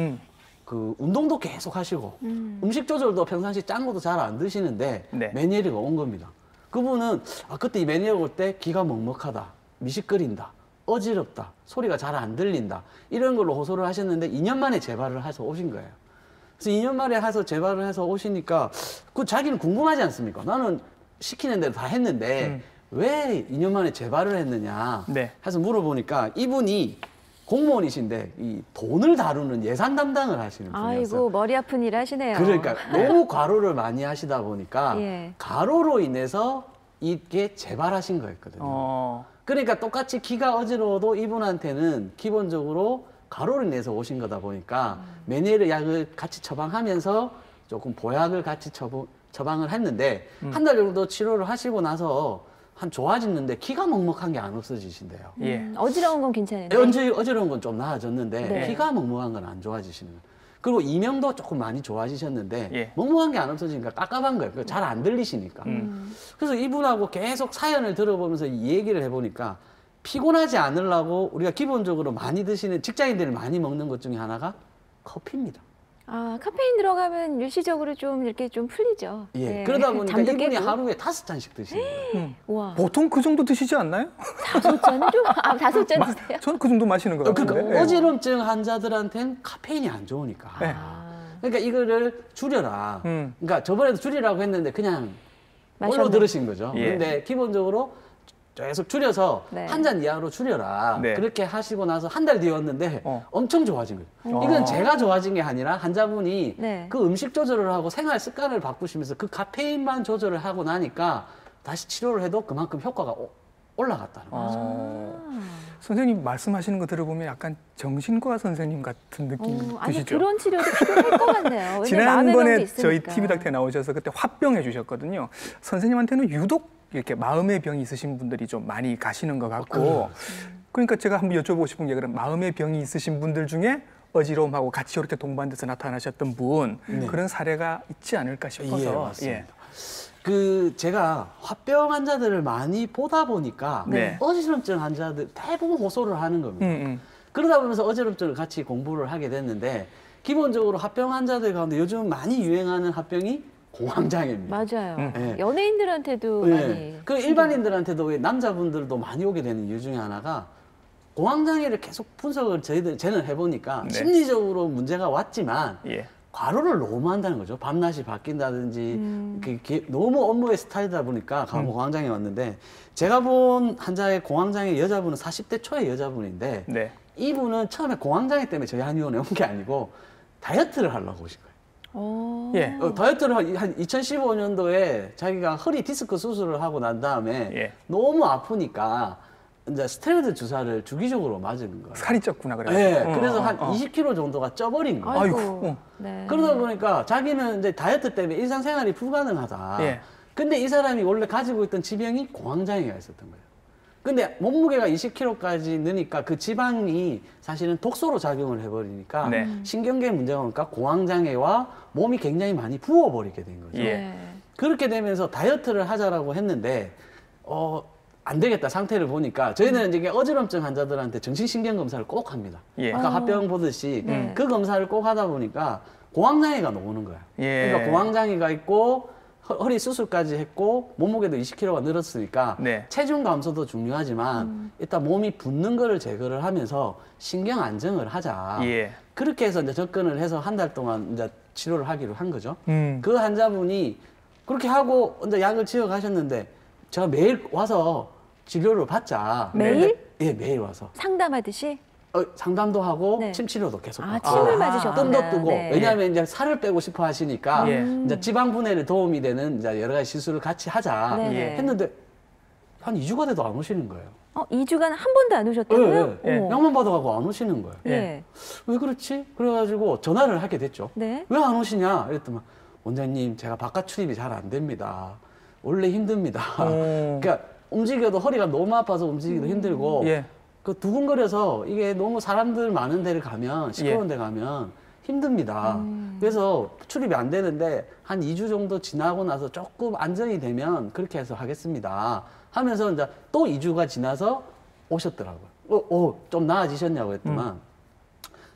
그 운동도 계속 하시고 음식 조절도 평상시 짠 것도 잘 안 드시는데 네. 메니에르가 온 겁니다. 그분은 그때 이 메니에르 올 때 기가 먹먹하다, 미식거린다, 어지럽다, 소리가 잘 안 들린다 이런 걸로 호소를 하셨는데 2년 만에 재발을 해서 오신 거예요. 그래서 2년 만에 해서 재발을 해서 오시니까 그 자기는 궁금하지 않습니까? 나는 시키는 대로 다 했는데 왜 2년 만에 재발을 했느냐 네. 해서 물어보니까 이분이 공무원이신데 이 돈을 다루는 예산 담당을 하시는 분이었어요. 아이고 머리 아픈 일 하시네요. 그러니까 너무 과로를 많이 하시다 보니까 예. 과로로 인해서 이게 재발하신 거였거든요. 그러니까 똑같이 기가 어지러워도 이분한테는 기본적으로 과로로 인해서 오신 거다 보니까 메니에르 약을 같이 처방하면서 조금 보약을 같이 처방을 했는데 한 달 정도 치료를 하시고 나서 한 좋아지는데 기가 먹먹한 게 안 없어지신대요. 예. 어지러운 건 괜찮은데. 어지러운 건 좀 나아졌는데 네. 기가 먹먹한 건 안 좋아지시는 거예요. 그리고 이명도 조금 많이 좋아지셨는데 예. 먹먹한 게 안 없어지니까 깝깝한 거예요. 잘 안 들리시니까. 그래서 이분하고 계속 사연을 들어보면서 이 얘기를 해보니까 피곤하지 않으려고 우리가 기본적으로 많이 드시는 직장인들이 많이 먹는 것 중에 하나가 커피입니다. 아, 카페인 들어가면 일시적으로 좀 이렇게 좀 풀리죠. 예. 네. 그러다 보니까 잠도 이분이 깨고. 하루에 5잔씩 드시는 거예요. 와. 보통 그 정도 드시지 않나요? 5잔은 좀, 5잔 드세요? 저는 그 정도 마시는 것 같은데. 그러니까 어지럼증 환자들한테는 카페인이 안 좋으니까. 네. 그러니까 이거를 줄여라. 그러니까 저번에도 줄이라고 했는데 그냥 올로 들으신 거죠. 예. 근데 기본적으로 계속 줄여서 네. 한 잔 이하로 줄여라. 네. 그렇게 하시고 나서 한 달 뒤였는데 엄청 좋아진 거죠. 이건 제가 좋아진 게 아니라 환자분이 네. 그 음식 조절을 하고 생활 습관을 바꾸시면서 그 카페인만 조절을 하고 나니까 다시 치료를 해도 그만큼 효과가 올라갔다는 거죠. 선생님 말씀하시는 거 들어보면 약간 정신과 선생님 같은 느낌 아니, 드시죠? 그런 치료도 필요할 것 같네요. 마음의 병도 지난번에 있으니까. 저희 TV닥터에 나오셔서 그때 화병해 주셨거든요. 선생님한테는 유독 이렇게 마음의 병이 있으신 분들이 좀 많이 가시는 것 같고 그러니까 제가 한번 여쭤보고 싶은 게 그럼 마음의 병이 있으신 분들 중에 어지러움하고 같이 이렇게 동반돼서 나타나셨던 분 그런 사례가 있지 않을까 싶어서 예, 맞습니다. 그 제가 화병 환자들을 많이 보다 보니까 네. 어지럼증 환자들 대부분 호소를 하는 겁니다. 그러다 보면서 어지럼증을 같이 공부를 하게 됐는데 기본적으로 화병 환자들 가운데 요즘 많이 유행하는 화병이 공황장애입니다. 맞아요. 네. 연예인들한테도 네. 많이. 그 일반인들한테도 왜 남자분들도 많이 오게 되는 이유 중에 하나가 공황장애를 계속 분석을 저는 해보니까 네. 심리적으로 문제가 왔지만 예. 과로를 너무 한다는 거죠. 밤낮이 바뀐다든지 너무 업무의 스타일이다 보니까 공황장애 왔는데 제가 본 환자의 공황장애 여자분은 40대 초의 여자분인데 네. 이분은 처음에 공황장애 때문에 저희 한의원에 온 게 아니고 다이어트를 하려고 오신 거예요. 예. 다이어트를 한 2015년도에 자기가 허리 디스크 수술을 하고 난 다음에 예. 너무 아프니까 이제 스테로이드 주사를 주기적으로 맞은 거예요. 살이 쪘구나 그래서. 네, 그래서 한 20kg 정도가 쪄버린 거예요. 아이고. 네. 그러다 보니까 자기는 이제 다이어트 때문에 일상생활이 불가능하다. 예. 근데 이 사람이 원래 가지고 있던 지병이 공황장애가 있었던 거예요. 근데 몸무게가 20kg까지 느니까 그 지방이 사실은 독소로 작용을 해버리니까 네. 신경계에 문제가 오니까 공황장애와 몸이 굉장히 많이 부어버리게 된 거죠. 예. 그렇게 되면서 다이어트를 하자라고 했는데 안 되겠다 상태를 보니까 저희는 이제 어지럼증 환자들한테 정신신경 검사를 꼭 합니다. 예. 아까 화병 보듯이 그 검사를 꼭 하다 보니까 공황장애가 나오는 거야. 예. 그러니까 공황장애가 있고 허리 수술까지 했고 몸무게도 20kg가 늘었으니까 네. 체중 감소도 중요하지만 일단 몸이 붓는 거를 제거를 하면서 신경 안정을 하자. 예. 그렇게 해서 이제 접근을 해서 한 달 동안 이제 치료를 하기로 한 거죠. 음. 그 환자분이 그렇게 하고 이제 약을 지어 가셨는데 제가 매일 와서 진료를 받자. 매일? 예, 매일 와서. 상담하듯이? 상담도 하고 네. 침 치료도 계속 아, 받고. 침을 맞으셨구나. 뜸도 뜨고. 네. 왜냐하면 이제 살을 빼고 싶어 하시니까 예. 이제 지방 분해에 도움이 되는 이제 여러 가지 시술을 같이 하자 네. 했는데 한 2주가 돼도 안 오시는 거예요. 2주간 한 번도 안 오셨다고요? 예, 예. 어머. 약만 받아가고 안 오시는 거예요. 예. 왜 그렇지? 그래가지고 전화를 하게 됐죠. 네. 왜 안 오시냐? 이랬더니 원장님 제가 바깥 출입이 잘 안 됩니다. 원래 힘듭니다. 그러니까 움직여도 허리가 너무 아파서 움직이기도 힘들고 예. 그 두근거려서 이게 너무 사람들 많은 데를 가면 시끄러운 데 가면 힘듭니다. 그래서 출입이 안 되는데 한 2주 정도 지나고 나서 조금 안정이 되면 그렇게 해서 하겠습니다. 하면서 이제 또 2주가 지나서 오셨더라고요. 좀 나아지셨냐고 했더만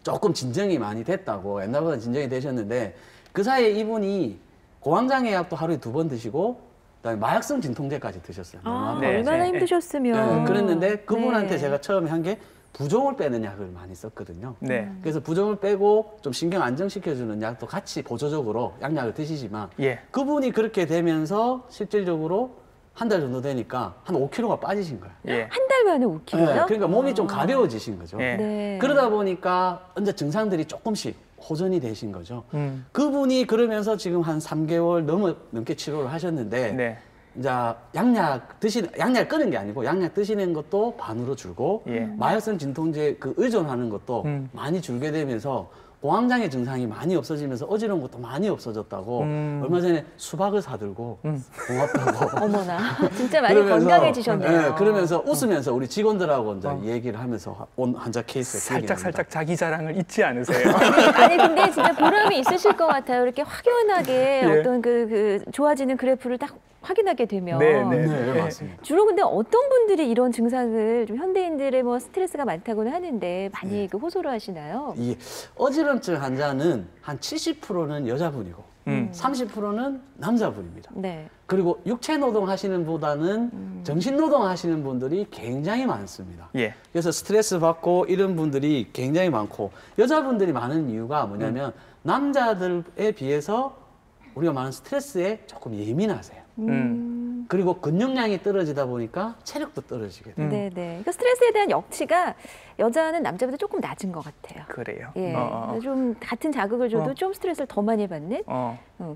조금 진정이 많이 됐다고 옛날보다 진정이 되셨는데 그 사이에 이분이 공황장애 약도 하루에 2번 드시고 그다음에 마약성 진통제까지 드셨어요. 네. 얼마나 힘드셨으면. 그랬는데 그분한테 네. 제가 처음에 한 게 부종을 빼는 약을 많이 썼거든요. 네. 그래서 부종을 빼고 좀 신경 안정시켜주는 약도 같이 보조적으로 약을 드시지만 예. 그분이 그렇게 되면서 실질적으로 한 달 정도 되니까 한 5kg가 빠지신 거예요. 예. 한 달 만에 5kg요? 네, 그러니까 몸이 좀 가벼워지신 거죠. 예. 네. 그러다 보니까 이제 증상들이 조금씩 호전이 되신 거죠. 그분이 그러면서 지금 한 3개월 넘게 치료를 하셨는데 네. 이제 양약 끊은 게 아니고 양약 드시는 것도 반으로 줄고 예. 마약성 진통제 그 의존하는 것도 많이 줄게 되면서 공황장애 증상이 많이 없어지면서 어지러운 것도 많이 없어졌다고 얼마 전에 수박을 사들고 고맙다고 어머나, 진짜 많이 그러면서, 건강해지셨네요. 네, 그러면서 웃으면서 우리 직원들하고 이제 얘기를 하면서 온 환자 케이스에 살짝 자기 자랑을 잊지 않으세요? 아니 근데 진짜 보람이 있으실 것 같아요. 이렇게 확연하게 예. 어떤 그 좋아지는 그래프를 딱 확인하게 되면 네, 맞습니다. 주로 근데 어떤 분들이 이런 증상을 좀 현대인들의 뭐 스트레스가 많다고는 하는데 많이 그 호소를 하시나요? 이 어지럼증 환자는 한 70%는 여자분이고 30%는 남자분입니다. 네. 그리고 육체 노동 하시는 보다는 정신 노동 하시는 분들이 굉장히 많습니다. 예. 그래서 스트레스 받고 이런 분들이 굉장히 많고 여자분들이 많은 이유가 뭐냐면 남자들에 비해서 우리가 많은 스트레스에 조금 예민하세요. 그리고 근육량이 떨어지다 보니까 체력도 떨어지게 돼요. 네네. 그러니까 스트레스에 대한 역치가 여자는 남자보다 조금 낮은 것 같아요. 그래요. 예, 좀 같은 자극을 줘도 좀 스트레스를 더 많이 받는.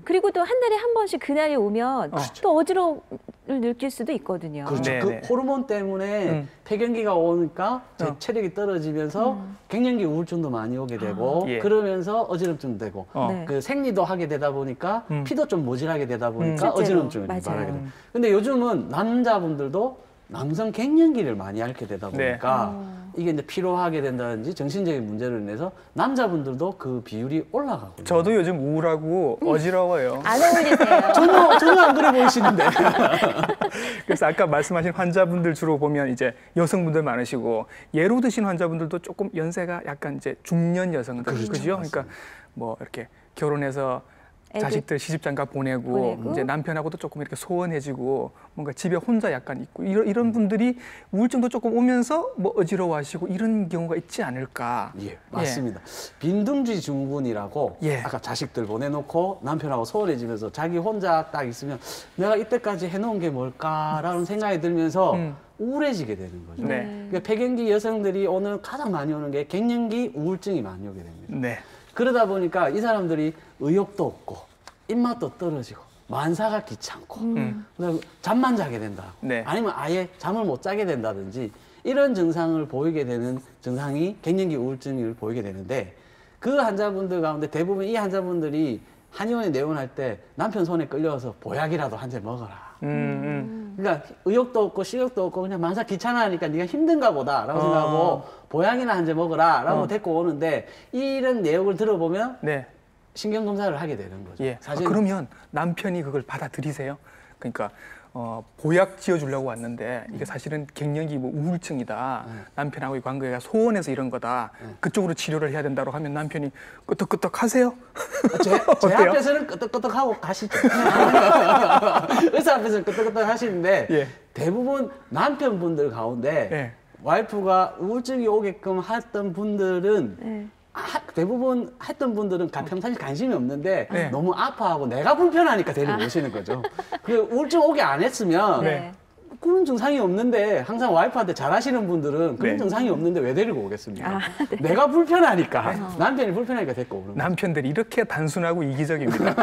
그리고 또 한 달에 한 번씩 그날이 오면 또 어지러움을 느낄 수도 있거든요. 그렇죠. 네네. 그 호르몬 때문에 폐경기가 오니까 제 체력이 떨어지면서 갱년기 우울증도 많이 오게 되고 예. 그러면서 어지럼증도 되고 네. 그 생리도 하게 되다 보니까 피도 좀 모질하게 되다 보니까 실제로. 어지럼증을 맞아요. 유발하게 돼요. 근데 요즘은 남자분들도 남성 갱년기를 많이 앓게 되다 보니까 이게 이제 피로하게 된다든지 정신적인 문제로 인해서 남자분들도 그 비율이 올라가거든요. 저도 요즘 우울하고 어지러워요. 안 어울리세요. 전혀 안 그래 보이시는데. 그래서 아까 말씀하신 환자분들 주로 보면 이제 여성분들 많으시고 예로 드신 환자분들도 조금 연세가 약간 이제 중년 여성들 그렇죠. 그죠? 그러니까 뭐 이렇게 결혼해서 자식들 시집장가 보내고 이제 남편하고도 조금 이렇게 소원해지고 뭔가 집에 혼자 약간 있고 이런 분들이 우울증도 조금 오면서 뭐 어지러워하시고 이런 경우가 있지 않을까? 예, 맞습니다. 빈둥지 증후군이라고 아까 자식들 보내놓고 남편하고 소원해지면서 자기 혼자 딱 있으면 내가 이때까지 해놓은 게 뭘까라는 생각이 들면서 우울해지게 되는 거죠. 네. 그러니까 폐경기 여성들이 가장 많이 오는 게 갱년기 우울증이 많이 오게 됩니다. 네. 그러다 보니까 이 사람들이 의욕도 없고 입맛도 떨어지고 만사가 귀찮고 그다음에 잠만 자게 된다. 네. 아니면 아예 잠을 못 자게 된다든지 이런 증상을 보이게 되는 증상이 갱년기 우울증을 보이게 되는데 그 환자분들 가운데 대부분 이 환자분들이 한의원에 내원할 때 남편 손에 끌려와서 보약이라도 한 잔 먹어라. 그러니까 의욕도 없고 식욕도 없고 그냥 만사 귀찮아하니까 네가 힘든가 보다라고 생각하고 보약이나 한 잔 먹어라라고 데리고 오는데 이런 내용을 들어보면 신경 검사를 하게 되는 거죠. 예. 사실 그러면 남편이 그걸 받아들이세요? 그러니까 보약 지어주려고 왔는데 이게 사실은 갱년기 뭐 우울증이다. 남편하고의 관계가 소원해서 이런 거다. 그쪽으로 치료를 해야 된다고 하면 남편이 끄떡끄떡 하세요? 제 앞에서는 끄떡끄떡 하고 가시죠. 의사 앞에서는 끄떡끄떡 하시는데 대부분 남편분들 가운데 와이프가 우울증이 오게끔 했던 분들은 대부분 했던 분들은 평상시 관심이 없는데 너무 아파하고 내가 불편하니까 데리고 오시는 거죠. 그 우울증 오게 안 했으면 그런 증상이 없는데 항상 와이프한테 잘하시는 분들은 그런 증상이 없는데 왜 데리고 오겠습니까? 내가 불편하니까 남편이 불편하니까 데리고 오는 거죠. 남편들이 이렇게 단순하고 이기적입니다.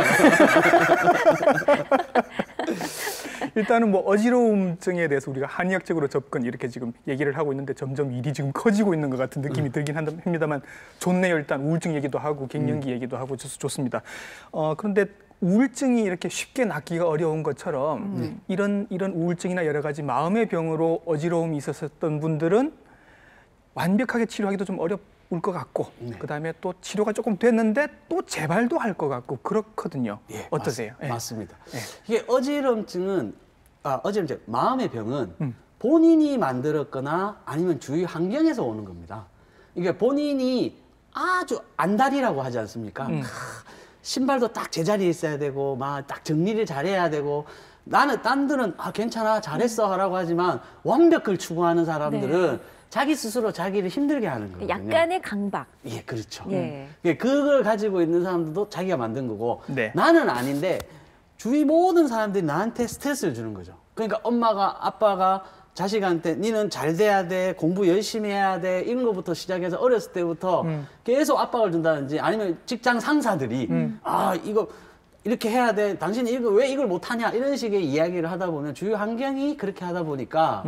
일단은 뭐 어지러움증에 대해서 우리가 한의학적으로 접근 이렇게 지금 얘기를 하고 있는데 점점 일이 지금 커지고 있는 것 같은 느낌이 들긴 합니다만 좋네요. 일단 우울증 얘기도 하고 갱년기 얘기도 하고 좋습니다. 그런데 우울증이 이렇게 쉽게 낫기가 어려운 것처럼 이런 우울증이나 여러 가지 마음의 병으로 어지러움이 있었던 분들은 완벽하게 치료하기도 좀 어려울 것 같고 그다음에 또 치료가 조금 됐는데 또 재발도 할 것 같고 그렇거든요. 어떠세요? 맞습니다. 이게 어지럼증은 마음의 병은 본인이 만들었거나 아니면 주위 환경에서 오는 겁니다. 이게 본인이 아주 안달이라고 하지 않습니까? 신발도 딱 제자리에 있어야 되고 막 딱 정리를 잘해야 되고 딴 들은 괜찮아 잘했어 하라고 하지만 완벽을 추구하는 사람들은 자기 스스로 자기를 힘들게 하는 거거든요. 약간의 강박. 예, 그렇죠. 그걸 가지고 있는 사람들도 자기가 만든 거고 네. 나는 아닌데 주위 모든 사람들이 나한테 스트레스를 주는 거죠. 그러니까 엄마가 아빠가 자식한테 니는 잘 돼야 돼, 공부 열심히 해야 돼 이런 것부터 시작해서 어렸을 때부터 계속 압박을 준다든지 아니면 직장 상사들이 이거 이렇게 해야 돼, 당신이 왜 이걸 못하냐 이런 식의 이야기를 하다 보면 주위 환경이 그렇게 하다 보니까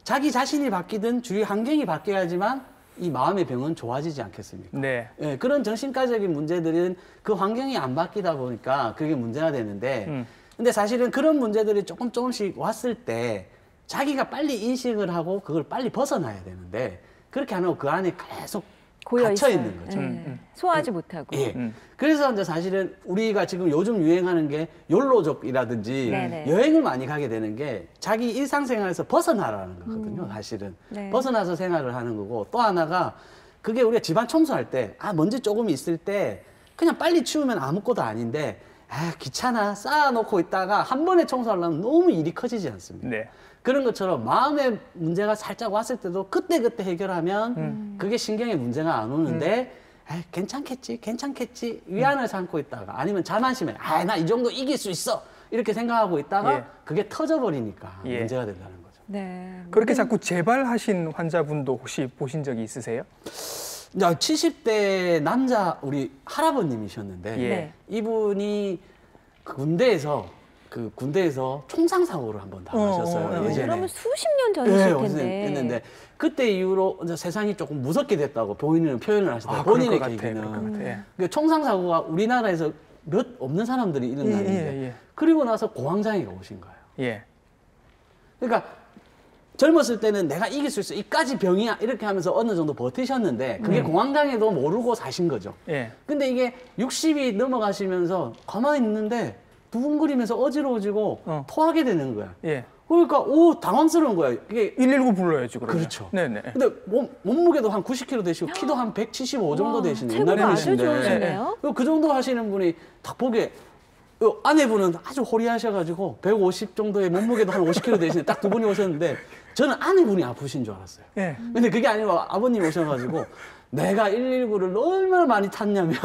자기 자신이 바뀌든 주위 환경이 바뀌어야지만 이 마음의 병은 좋아지지 않겠습니까? 네. 예, 그런 정신과적인 문제들은 그 환경이 안 바뀌다 보니까 그게 문제가 되는데 근데 사실은 그런 문제들이 조금씩 왔을 때 자기가 빨리 인식을 하고 그걸 빨리 벗어나야 되는데 그렇게 안 하고 그 안에 계속 갇혀 있는 거죠. 소화하지 못하고. 예. 그래서 이제 사실은 우리가 지금 요즘 유행하는 게 욜로족이라든지 네네. 여행을 많이 가게 되는 게 자기 일상생활에서 벗어나라는 거거든요. 사실은 네. 벗어나서 생활을 하는 거고, 또 하나가 그게 우리가 집안 청소할 때 먼지 조금 있을 때 그냥 빨리 치우면 아무것도 아닌데 귀찮아 쌓아놓고 있다가 한 번에 청소하려면 너무 일이 커지지 않습니까? 네. 그런 것처럼 마음의 문제가 살짝 왔을 때도 그때그때 해결하면 그게 신경에 문제가 안 오는데 괜찮겠지 위안을 삼고 있다가 아니면 자만심에 나 이 정도 이길 수 있어 이렇게 생각하고 있다가 예. 그게 터져버리니까 예. 문제가 된다는 거죠. 네. 그렇게 자꾸 재발하신 환자분도 혹시 보신 적이 있으세요? 70대 남자 우리 할아버님이셨는데 예. 이분이 군대에서 총상 사고를 한번 당하셨어요. 예전에. 그러면 수십 년 전이실 텐데. 했는데 그때 이후로 이제 세상이 조금 무섭게 됐다고 본인은 표현을 하시더라고요. 본인의 계기는. 총상 사고가 우리나라에서 몇 없는 사람들이 일어나는데 그리고 나서 공황장애가 오신 거예요. 예. 그러니까 젊었을 때는 내가 이길 수 있어. 이까지 병이야. 이렇게 하면서 어느 정도 버티셨는데 그게 공황장애도 모르고 사신 거죠. 예. 근데 이게 60이 넘어가시면서 가만히 있는데 두근거리면서 어지러워지고 토하게 되는 거야. 예. 그러니까 당황스러운 거야. 이게 119 불러야지 그러면. 그렇죠. 네네. 근데 몸무게도 한 90kg 되시고 키도 한 175 정도 되시는 체구가 아주 옛날이신데 좋으시네요. 그 정도 하시는 분이 딱 보기에 아내분은 아주 호리하셔가지고 150 정도의 몸무게도 한 50kg 되시는데 딱 두 분이 오셨는데 저는 아내분이 아프신 줄 알았어요. 예. 근데 그게 아니고 아버님이 오셔가지고 내가 119를 얼마나 많이 탔냐면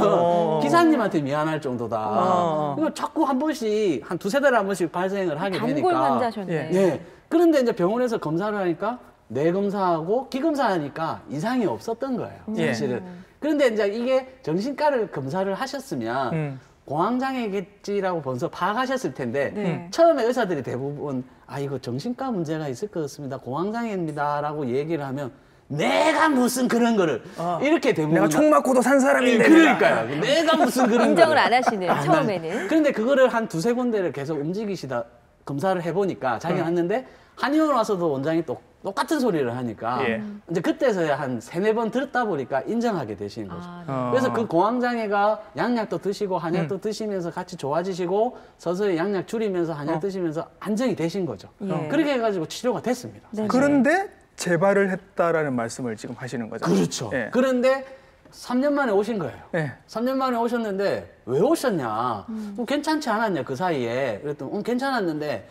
기사님한테 미안할 정도다. 이거 자꾸 한 번씩 한 두세 달에 한 번씩 발생을 하게 되니까. 단골 환자셨네. 예. 그런데 이제 병원에서 검사를 하니까 뇌 검사하고 기 검사하니까 이상이 없었던 거예요. 사실은. 그런데 이제 이게 정신과를 검사를 하셨으면 공황장애겠지라고 벌써 파악하셨을 텐데 처음에 의사들이 대부분 이거 정신과 문제가 있을 것 같습니다. 공황장애입니다라고 얘기를 하면 내가 무슨 그런 거를 이렇게 대부분 내가 총 맞고도 산 사람인데. 그러니까요. 내가 무슨 그런 인정을 거를. 안 하시는 처음에는. 그런데 그거를 한 두세 군데를 계속 움직이시다 검사를 해보니까 자기가 했는데 한의원 와서도 원장이 똑같은 소리를 하니까 이제 그때서야 한 세네 번 들었다 보니까 인정하게 되신 거죠. 그래서 그 공황장애가 양약도 드시고 한약도 드시면서 같이 좋아지시고 서서히 양약 줄이면서 한약 드시면서 안정이 되신 거죠. 그렇게 해가지고 치료가 됐습니다. 그런데 재발을 했다라는 말씀을 지금 하시는 거죠. 그렇죠. 예. 그런데 3년 만에 오신 거예요. 예. 3년 만에 오셨는데 왜 오셨냐? 괜찮지 않았냐 그 사이에? 그랬더니 괜찮았는데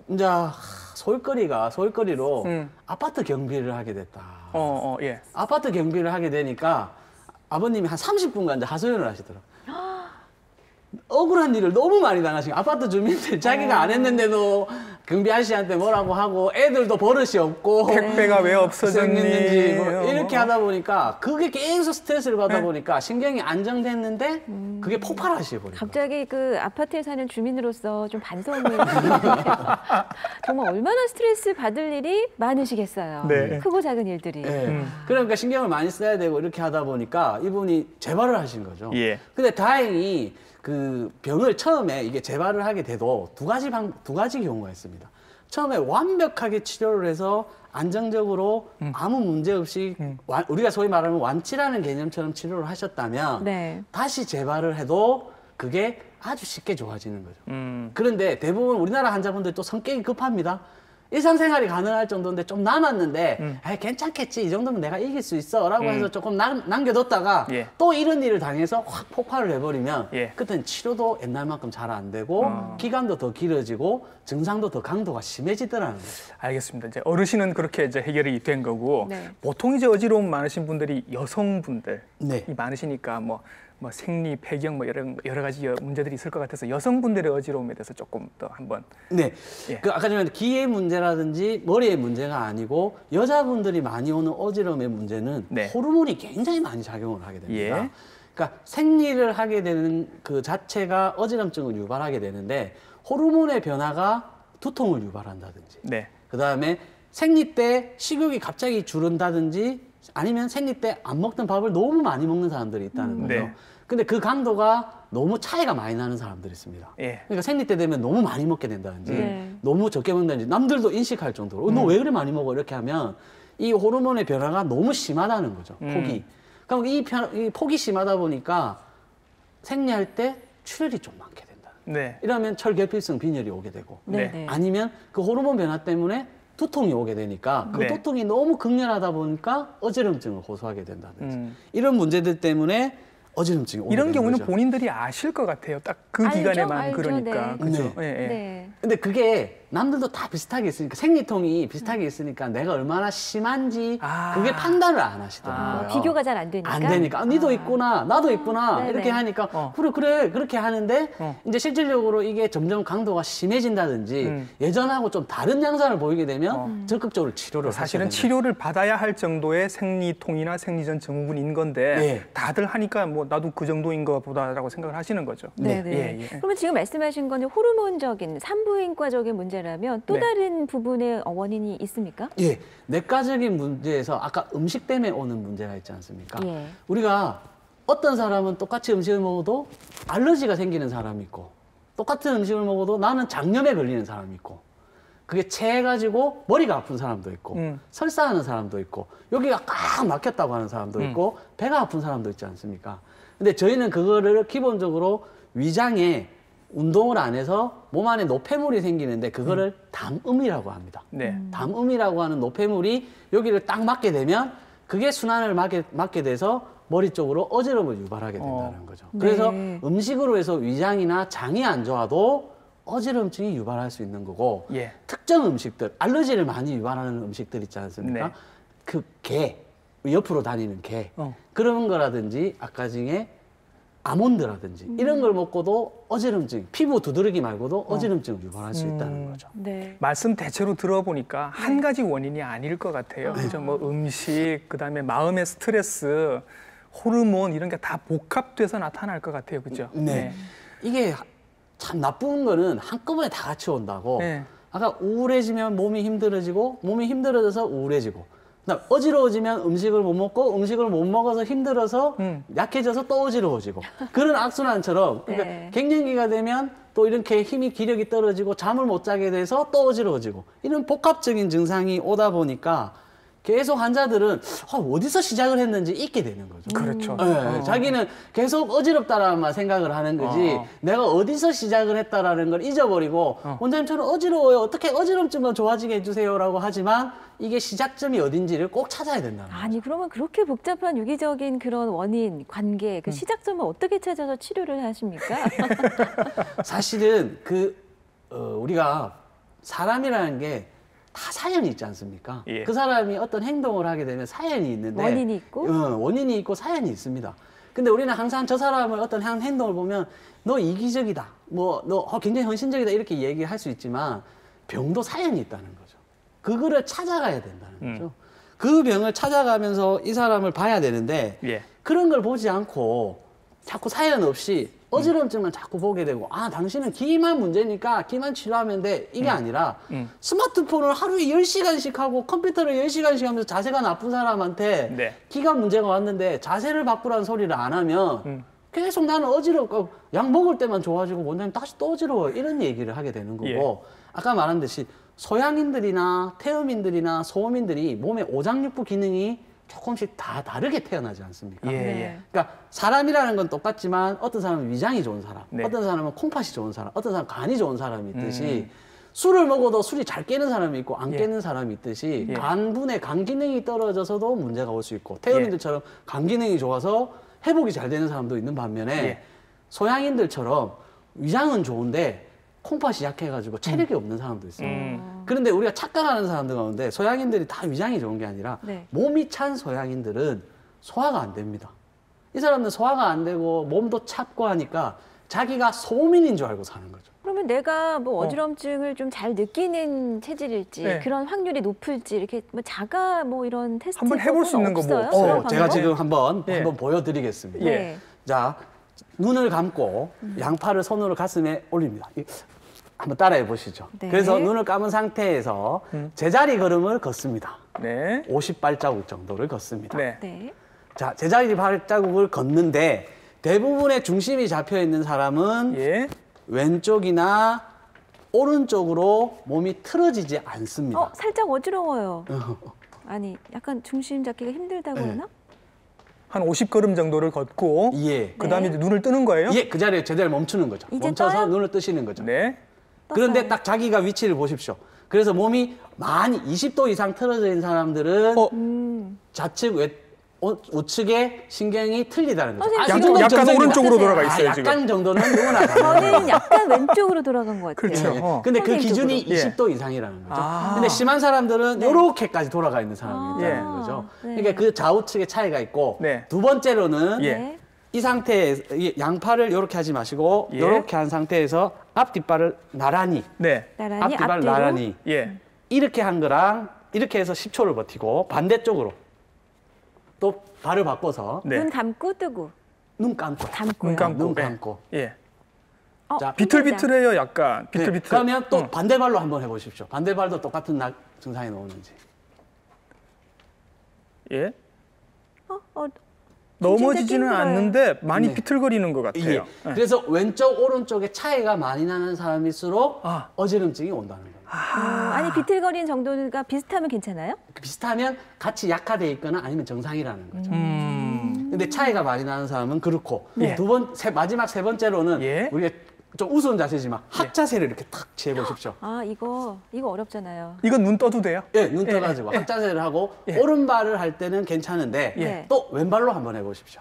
이제 소일거리로 아파트 경비를 하게 됐다. 예. 아파트 경비를 하게 되니까 아버님이 한 30분간 이제 하소연을 하시더라고요. 억울한 일을 너무 많이 당하신 거예요. 아파트 주민들 자기가 안 했는데도 경비 아저씨한테 뭐라고 하고 애들도 버릇이 없고 택배가 왜 없어졌는지 이렇게 하다 보니까 그게 계속 스트레스를 받다 보니까 신경이 안정됐는데 그게 폭발하시버린 거예요. 갑자기 그 아파트에 사는 주민으로서 좀 반성을 정말 얼마나 스트레스 받을 일이 많으시겠어요. 네. 크고 작은 일들이. 그러니까 신경을 많이 써야 되고 이렇게 하다 보니까 이분이 재발을 하신 거죠. 예. 근데 다행히 그 병을 처음에 이게 재발을 하게 돼도 두 가지 경우가 있습니다. 처음에 완벽하게 치료를 해서 안정적으로 아무 문제 없이 우리가 소위 말하는 완치라는 개념처럼 치료를 하셨다면 다시 재발을 해도 그게 아주 쉽게 좋아지는 거죠. 그런데 대부분 우리나라 환자분들 또 성격이 급합니다. 일상생활이 가능할 정도인데 좀 남았는데 괜찮겠지 이 정도면 내가 이길 수 있어 라고 해서 조금 남겨뒀다가 또 이런 일을 당해서 확 폭발을 해버리면 그때는 치료도 옛날만큼 잘 안 되고 기간도 더 길어지고 증상도 더 강도가 심해지더라는 거죠. 알겠습니다. 이제 어르신은 그렇게 이제 해결이 된 거고 보통 이제 어지러움 많으신 분들이 여성분들이 많으시니까 뭐 생리, 폐경 여러 가지 문제들이 있을 것 같아서 여성분들의 어지러움에 대해서 조금 더 한번. 네. 그 아까 전에 기의 문제라든지 머리의 문제가 아니고 여자분들이 많이 오는 어지러움의 문제는 호르몬이 굉장히 많이 작용을 하게 됩니다. 그러니까 생리를 하게 되는 그 자체가 어지럼증을 유발하게 되는데 호르몬의 변화가 두통을 유발한다든지 그다음에 생리 때 식욕이 갑자기 줄은다든지 아니면 생리 때 안 먹던 밥을 너무 많이 먹는 사람들이 있다는 거죠. 근데 그 강도가 너무 차이가 많이 나는 사람들이 있습니다. 그러니까 생리 때 되면 너무 많이 먹게 된다든지 너무 적게 먹는다든지 남들도 인식할 정도로 너 왜 그래 많이 먹어 이렇게 하면 이 호르몬의 변화가 너무 심하다는 거죠. 폭이. 그럼 이 폭이 심하다 보니까 생리할 때 출혈이 좀 많게 된다. 네. 이러면 철결핍성 빈혈이 오게 되고, 네. 아니면 그 호르몬 변화 때문에 두통이 오게 되니까 그 네. 두통이 너무 극렬하다 보니까 어지럼증을 호소하게 된다든지 이런 문제들 때문에 어지럼증이 오게 이런 되는 경우는 거죠. 본인들이 아실 것 같아요. 딱 그 알죠, 기간에만 알죠. 그러니까. 네. 그렇죠. 네. 예, 예. 네. 근데 그게 남들도 다 비슷하게 있으니까 생리통이 비슷하게 있으니까 내가 얼마나 심한지 아. 그게 판단을 안 하시더라고요. 비교가 잘 안 되니까. 안 되니까 니도 있구나 나도 있구나 네네. 이렇게 하니까 그래 그렇게 하는데 이제 실질적으로 이게 점점 강도가 심해진다든지 예전하고 좀 다른 양상을 보이게 되면 적극적으로 치료를 사실은 하셔야 치료를 받아야 할 정도의 생리통이나 생리전 증후군인 건데 예. 다들 하니까 뭐 나도 그 정도인 거 보다라고 생각을 하시는 거죠. 네. 예, 예. 그러면 지금 말씀하신 건 호르몬적인 산부인과적인 문제라면 또 네. 다른 부분의 원인이 있습니까? 예, 내과적인 문제에서 아까 음식 때문에 오는 문제가 있지 않습니까? 예. 우리가 어떤 사람은 똑같이 음식을 먹어도 알러지가 생기는 사람이 있고 똑같은 음식을 먹어도 나는 장염에 걸리는 사람이 있고 그게 체해가지고 머리가 아픈 사람도 있고 설사하는 사람도 있고 여기가 꽉 막혔다고 하는 사람도 있고 배가 아픈 사람도 있지 않습니까? 근데 저희는 그거를 기본적으로 위장에 운동을 안 해서 몸 안에 노폐물이 생기는데 그거를 담음이라고 합니다. 네. 담음이라고 하는 노폐물이 여기를 딱 맞게 되면 그게 순환을 막게 돼서 머리 쪽으로 어지러움을 유발하게 된다는 거죠. 그래서 네. 음식으로 해서 위장이나 장이 안 좋아도 어지럼증이 유발할 수 있는 거고 예. 특정 음식들, 알러지를 많이 유발하는 음식들 있지 않습니까? 네. 그 게, 옆으로 다니는 게 그런 거라든지 아까 중에 아몬드라든지 이런 걸 먹고도 어지럼증, 피부 두드러기 말고도 어지럼증을 유발할 수 있다는 거죠. 네. 말씀 대체로 들어보니까 한 가지 원인이 아닐 것 같아요. 그죠? 뭐 음식, 그다음에 마음의 스트레스, 호르몬 이런 게 다 복합돼서 나타날 것 같아요. 그죠? 네. 이게 참 나쁜 거는 한꺼번에 다 같이 온다고. 네. 아까 우울해지면 몸이 힘들어지고 몸이 힘들어져서 우울해지고 그다음 어지러워지면 음식을 못 먹고 음식을 못 먹어서 힘들어서 약해져서 또 어지러워지고 그런 악순환처럼 그러니까 네. 갱년기가 되면 또 이렇게 힘이 기력이 떨어지고 잠을 못 자게 돼서 또 어지러워지고 이런 복합적인 증상이 오다 보니까 계속 환자들은 어디서 시작을 했는지 잊게 되는 거죠. 그렇죠. 네, 자기는 계속 어지럽다라는 생각을 하는 거지 내가 어디서 시작을 했다라는 걸 잊어버리고 원장님 저는 어지러워요. 어떻게 어지럼증만 좋아지게 해주세요라고 하지만 이게 시작점이 어딘지를 꼭 찾아야 된다는 거죠. 아니 그러면 그렇게 복잡한 유기적인 그런 원인, 관계, 그 시작점을 어떻게 찾아서 치료를 하십니까? 사실은 우리가 사람이라는 게 다 사연이 있지 않습니까? 예. 그 사람이 어떤 행동을 하게 되면 사연이 있는데 원인이 있고? 원인이 있고 사연이 있습니다. 근데 우리는 항상 저 사람을 어떤 행동을 보면 너 이기적이다, 너 굉장히 헌신적이다 이렇게 얘기할 수 있지만 병도 사연이 있다는 거죠. 그거를 찾아가야 된다는 거죠. 그 병을 찾아가면서 이 사람을 봐야 되는데 예. 그런 걸 보지 않고 자꾸 사연 없이 어지럼증만 자꾸 보게 되고 당신은 기만 문제니까 기만 치료하면 돼 이게 아니라 스마트폰을 하루에 10시간씩 하고 컴퓨터를 10시간씩 하면서 자세가 나쁜 사람한테 네. 기가 문제가 왔는데 자세를 바꾸라는 소리를 안 하면 계속 나는 어지럽고 약 먹을 때만 좋아지고 원장님 다시 또 어지러워요 이런 얘기를 하게 되는 거고 예. 아까 말한 듯이 소양인들이나 태음인들이나 소음인들이 몸의 오장육부 기능이 조금씩 다 다르게 태어나지 않습니까? 예, 네. 예. 그러니까 사람이라는 건 똑같지만 어떤 사람은 위장이 좋은 사람, 네. 어떤 사람은 콩팥이 좋은 사람, 어떤 사람은 간이 좋은 사람이 있듯이 술을 먹어도 술이 잘 깨는 사람이 있고 안 예. 깨는 사람이 있듯이 예. 간분의 간 기능이 떨어져서도 문제가 올 수 있고 태음인들처럼 간 기능이 좋아서 회복이 잘 되는 사람도 있는 반면에 예. 소양인들처럼 위장은 좋은데 콩팥이 약해가지고 체력이 없는 사람도 있어요. 그런데 우리가 착각하는 사람들 가운데 소양인들이 다 위장이 좋은 게 아니라 네. 몸이 찬 소양인들은 소화가 안 됩니다. 이 사람들은 소화가 안 되고 몸도 찹고 하니까 자기가 소민인 줄 알고 사는 거죠. 그러면 내가 뭐 어지럼증을 좀 잘 느끼는 체질일지 네. 그런 확률이 높을지 이렇게 뭐 자가 뭐 이런 테스트 한번 해볼 수 있는 거 뭐 없어요? 그런 제가 방법? 지금 한번 예. 보여드리겠습니다. 네. 자, 눈을 감고 양팔을 손으로 가슴에 올립니다. 한번 따라해 보시죠. 네. 그래서 눈을 감은 상태에서 제자리 걸음을 걷습니다. 네. 50발자국 정도를 걷습니다. 네. 네. 자, 제자리 발자국을 걷는데 대부분의 중심이 잡혀 있는 사람은 예. 왼쪽이나 오른쪽으로 몸이 틀어지지 않습니다. 살짝 어지러워요. 아니 약간 중심 잡기가 힘들다고 네. 하나? 한 50걸음 정도를 걷고 예. 그다음에 이제 눈을 뜨는 거예요? 예, 그 자리에 제대로 멈추는 거죠. 이제 멈춰서 떠요? 눈을 뜨시는 거죠. 네. 그런데 딱 자기가 위치를 보십시오. 그래서 몸이 많이 20도 이상 틀어져 있는 사람들은 좌측, 우측의 신경이 틀리다는 거죠. 선생님, 약간 정석이 오른쪽으로 맞으세요? 돌아가 있어요, 지금. 약간 정도는 누구나 가능해요. 저는 약간 왼쪽으로 돌아간 것 같아요. 그렇죠. 예. 근데 그 선생님 기준이 쪽으로. 20도 이상이라는 거죠. 아. 근데 심한 사람들은 네. 이렇게까지 돌아가 있는 사람이 있다는 아. 거죠. 네. 그러니까 그 좌우측의 차이가 있고 네. 두 번째로는 예. 네. 이 상태에서 이 양팔을 이렇게 하지 마시고 예. 이렇게 한 상태에서 앞 뒷발을 나란히 네. 나란히 앞 뒷발 앞뒤로. 나란히 예. 이렇게 한 거랑 이렇게 해서 10초를 버티고 반대쪽으로 또 발을 바꿔서 네. 눈 감고 뜨고 눈 감고 감고요. 눈 감고. 눈 네. 감고 예. 자, 비틀비틀해요, 약간. 네. 비틀비틀. 그러면 또 반대발로 한번 해보십시오. 반대발도 똑같은 증상이 나오는지. 예. 어, 넘어지지는 힘들어요. 않는데 많이 네. 비틀거리는 것 같아요. 예. 네. 그래서 왼쪽 오른쪽에 차이가 많이 나는 사람일수록 아. 어지럼증이 온다는 거예요. 아니 비틀거리는 정도가 비슷하면 괜찮아요? 비슷하면 같이 약화돼 있거나 아니면 정상이라는 거죠. 근데 차이가 많이 나는 사람은 그렇고 예. 마지막 세 번째로는 예. 우리가 좀 우스운 자세지만 합자세를 이렇게 탁 취해보십시오. 아 이거 어렵잖아요. 이건 눈 떠도 돼요? 예, 눈 떠가지고 합자세를 하고 예. 오른발을 할 때는 괜찮은데 예. 또 왼발로 한번 해보십시오.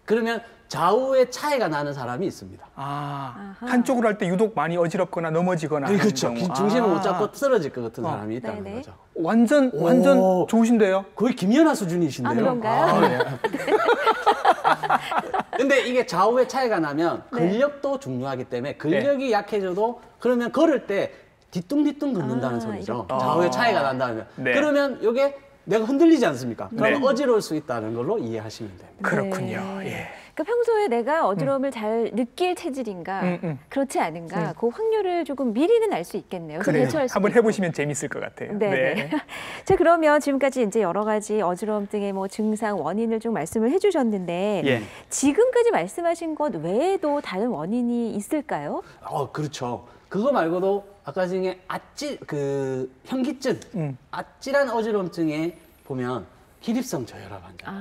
그러면 좌우의 차이가 나는 사람이 있습니다. 아, 아하. 한쪽으로 할 때 유독 많이 어지럽거나 넘어지거나 하는 그렇죠. 경우. 중심을 아. 못 잡고 쓰러질 것 같은 사람이 있다는 네네. 거죠. 완전 오. 좋으신데요? 거의 김연아 수준이신데요. 아, 그런가요? 아, 예. 근데 이게 좌우의 차이가 나면 네. 근력도 중요하기 때문에 근력이 약해져도 그러면 걸을 때 뒤뚱뒤뚱 걷는다는 아, 소리죠. 이렇게. 좌우의 차이가 난다면. 네. 그러면 이게 내가 흔들리지 않습니까? 그러면 네. 어지러울 수 있다는 걸로 이해하시면 됩니다. 그렇군요. 네. 예. 그러니까 평소에 내가 어지러움을 잘 느낄 체질인가 그렇지 않은가 그 확률을 조금 미리는 알 수 있겠네요. 그래서 그래요. 대처할 수 한번 있고. 해보시면 재밌을 것 같아요. 네. 자 그러면 지금까지 이제 여러 가지 어지러움증의 뭐 증상 원인을 좀 말씀을 해주셨는데 예. 지금까지 말씀하신 것 외에도 다른 원인이 있을까요? 그렇죠. 그거 말고도 아까 중에 현기증, 아찔한 어지럼증에 보면 기립성 저혈압 환자,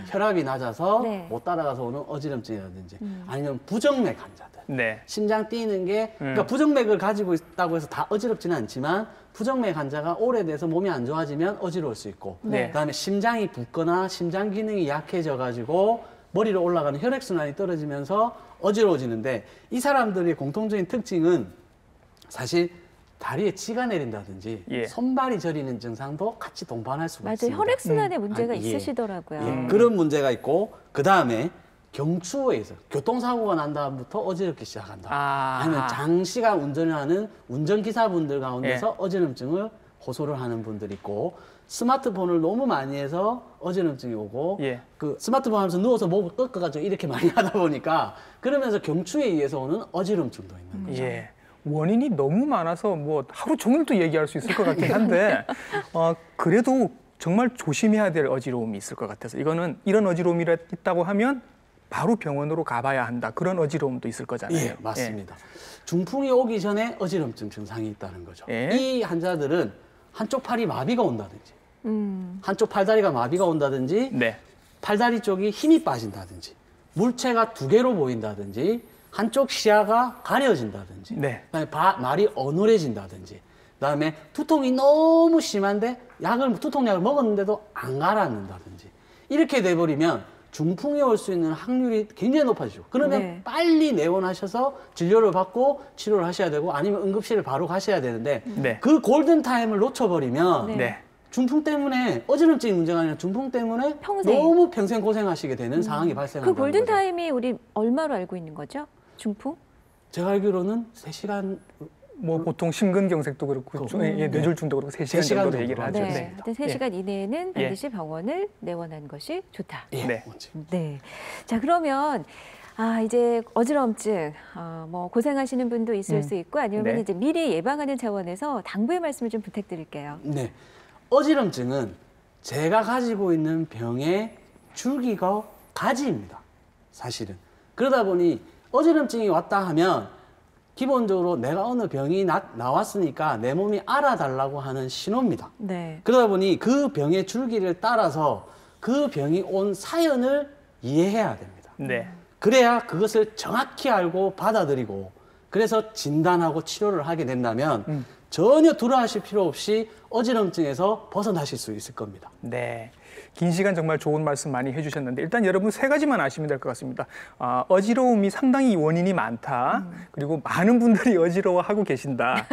혈압이 낮아서 네. 못 따라가서 오는 어지럼증이라든지 아니면 부정맥 환자들, 네. 심장 뛰는 게 그러니까 부정맥을 가지고 있다고 해서 다 어지럽지는 않지만 부정맥 환자가 오래돼서 몸이 안 좋아지면 어지러울 수 있고 네. 그다음에 심장이 붓거나 심장 기능이 약해져 가지고 머리로 올라가는 혈액순환이 떨어지면서 어지러워지는데 이 사람들의 공통적인 특징은 사실 다리에 치가 내린다든지 예. 손발이 저리는 증상도 같이 동반할 수가 맞아요. 있습니다. 혈액순환에 문제가 예. 있으시더라고요. 예, 그런 문제가 있고 그 다음에 경추에 의해서 교통사고가 난 다음부터 어지럽기 시작한다. 아. 아니면 장시간 운전을 하는 운전기사분들 가운데서 예. 어지럼증을 호소를 하는 분들이 있고 스마트폰을 너무 많이 해서 어지럼증이 오고 예. 그 스마트폰 하면서 누워서 목을 꺾어가지고 이렇게 많이 하다 보니까 그러면서 경추에 의해서 오는 어지럼증도 있는 거죠. 예. 원인이 너무 많아서 뭐 하루 종일 또 얘기할 수 있을 것 같긴 한데 그래도 정말 조심해야 될 어지러움이 있을 것 같아서 이거는 이런 어지러움이 있다고 하면 바로 병원으로 가봐야 한다. 그런 어지러움도 있을 거잖아요. 예, 맞습니다. 중풍이 오기 전에 어지럼증 증상이 있다는 거죠. 예. 이 환자들은 한쪽 팔이 마비가 온다든지 한쪽 팔다리가 마비가 온다든지 네. 팔다리 쪽이 힘이 빠진다든지 물체가 두 개로 보인다든지 한쪽 시야가 가려진다든지 네. 그다음에 말이 어눌해진다든지 그다음에 두통이 너무 심한데 두통약을 먹었는데도 안 가라앉는다든지 이렇게 돼버리면 중풍이 올 수 있는 확률이 굉장히 높아지죠. 그러면 네. 빨리 내원하셔서 진료를 받고 치료를 하셔야 되고 아니면 응급실을 바로 가셔야 되는데 네. 그 골든타임을 놓쳐버리면 네. 네. 중풍 때문에 어지럼증이 문제가 아니라 중풍 때문에 평생. 너무 평생 고생하시게 되는 상황이 발생한다는 그 거죠. 골든타임이 우리 얼마로 알고 있는 거죠? 중풍? 제가 알기로는 3시간 뭐 보통 심근경색도 그렇고 뇌졸중도 그렇고 3시간 3시간 정도 얘기를 하죠. 정도. 네. 하여튼 3시간 이내에는 예. 반드시 병원을 내원하는 것이 좋다. 예, 네. 뭔지. 네. 자, 그러면 이제 어지러움증 뭐 고생하시는 분도 있을 수 있고 아니면 네. 이제 미리 예방하는 차원에서 당부의 말씀을 좀 부탁드릴게요. 네. 어지럼증은 제가 가지고 있는 병의 줄기가 가지입니다. 사실은. 그러다 보니 어지럼증이 왔다 하면 기본적으로 내가 어느 병이 나왔으니까 내 몸이 알아달라고 하는 신호입니다. 네. 그러다 보니 그 병의 줄기를 따라서 그 병이 온 사연을 이해해야 됩니다. 네. 그래야 그것을 정확히 알고 받아들이고 그래서 진단하고 치료를 하게 된다면 전혀 두려워하실 필요 없이 어지럼증에서 벗어나실 수 있을 겁니다. 네. 긴 시간 정말 좋은 말씀 많이 해주셨는데 일단 여러분 3가지만 아시면 될 것 같습니다. 어지러움이 상당히 원인이 많다. 그리고 많은 분들이 어지러워하고 계신다.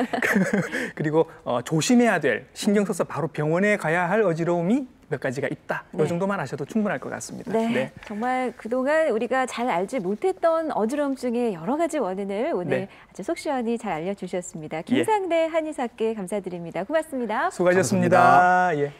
그리고 조심해야 될, 신경 써서 바로 병원에 가야 할 어지러움이 몇 가지가 있다. 이 정도만 아셔도 충분할 것 같습니다. 네. 정말 그동안 우리가 잘 알지 못했던 어지럼증의 여러 가지 원인을 오늘 아주 속 시원히 잘 알려주셨습니다. 김상래 한의사께 감사드립니다. 고맙습니다. 수고하셨습니다. 예.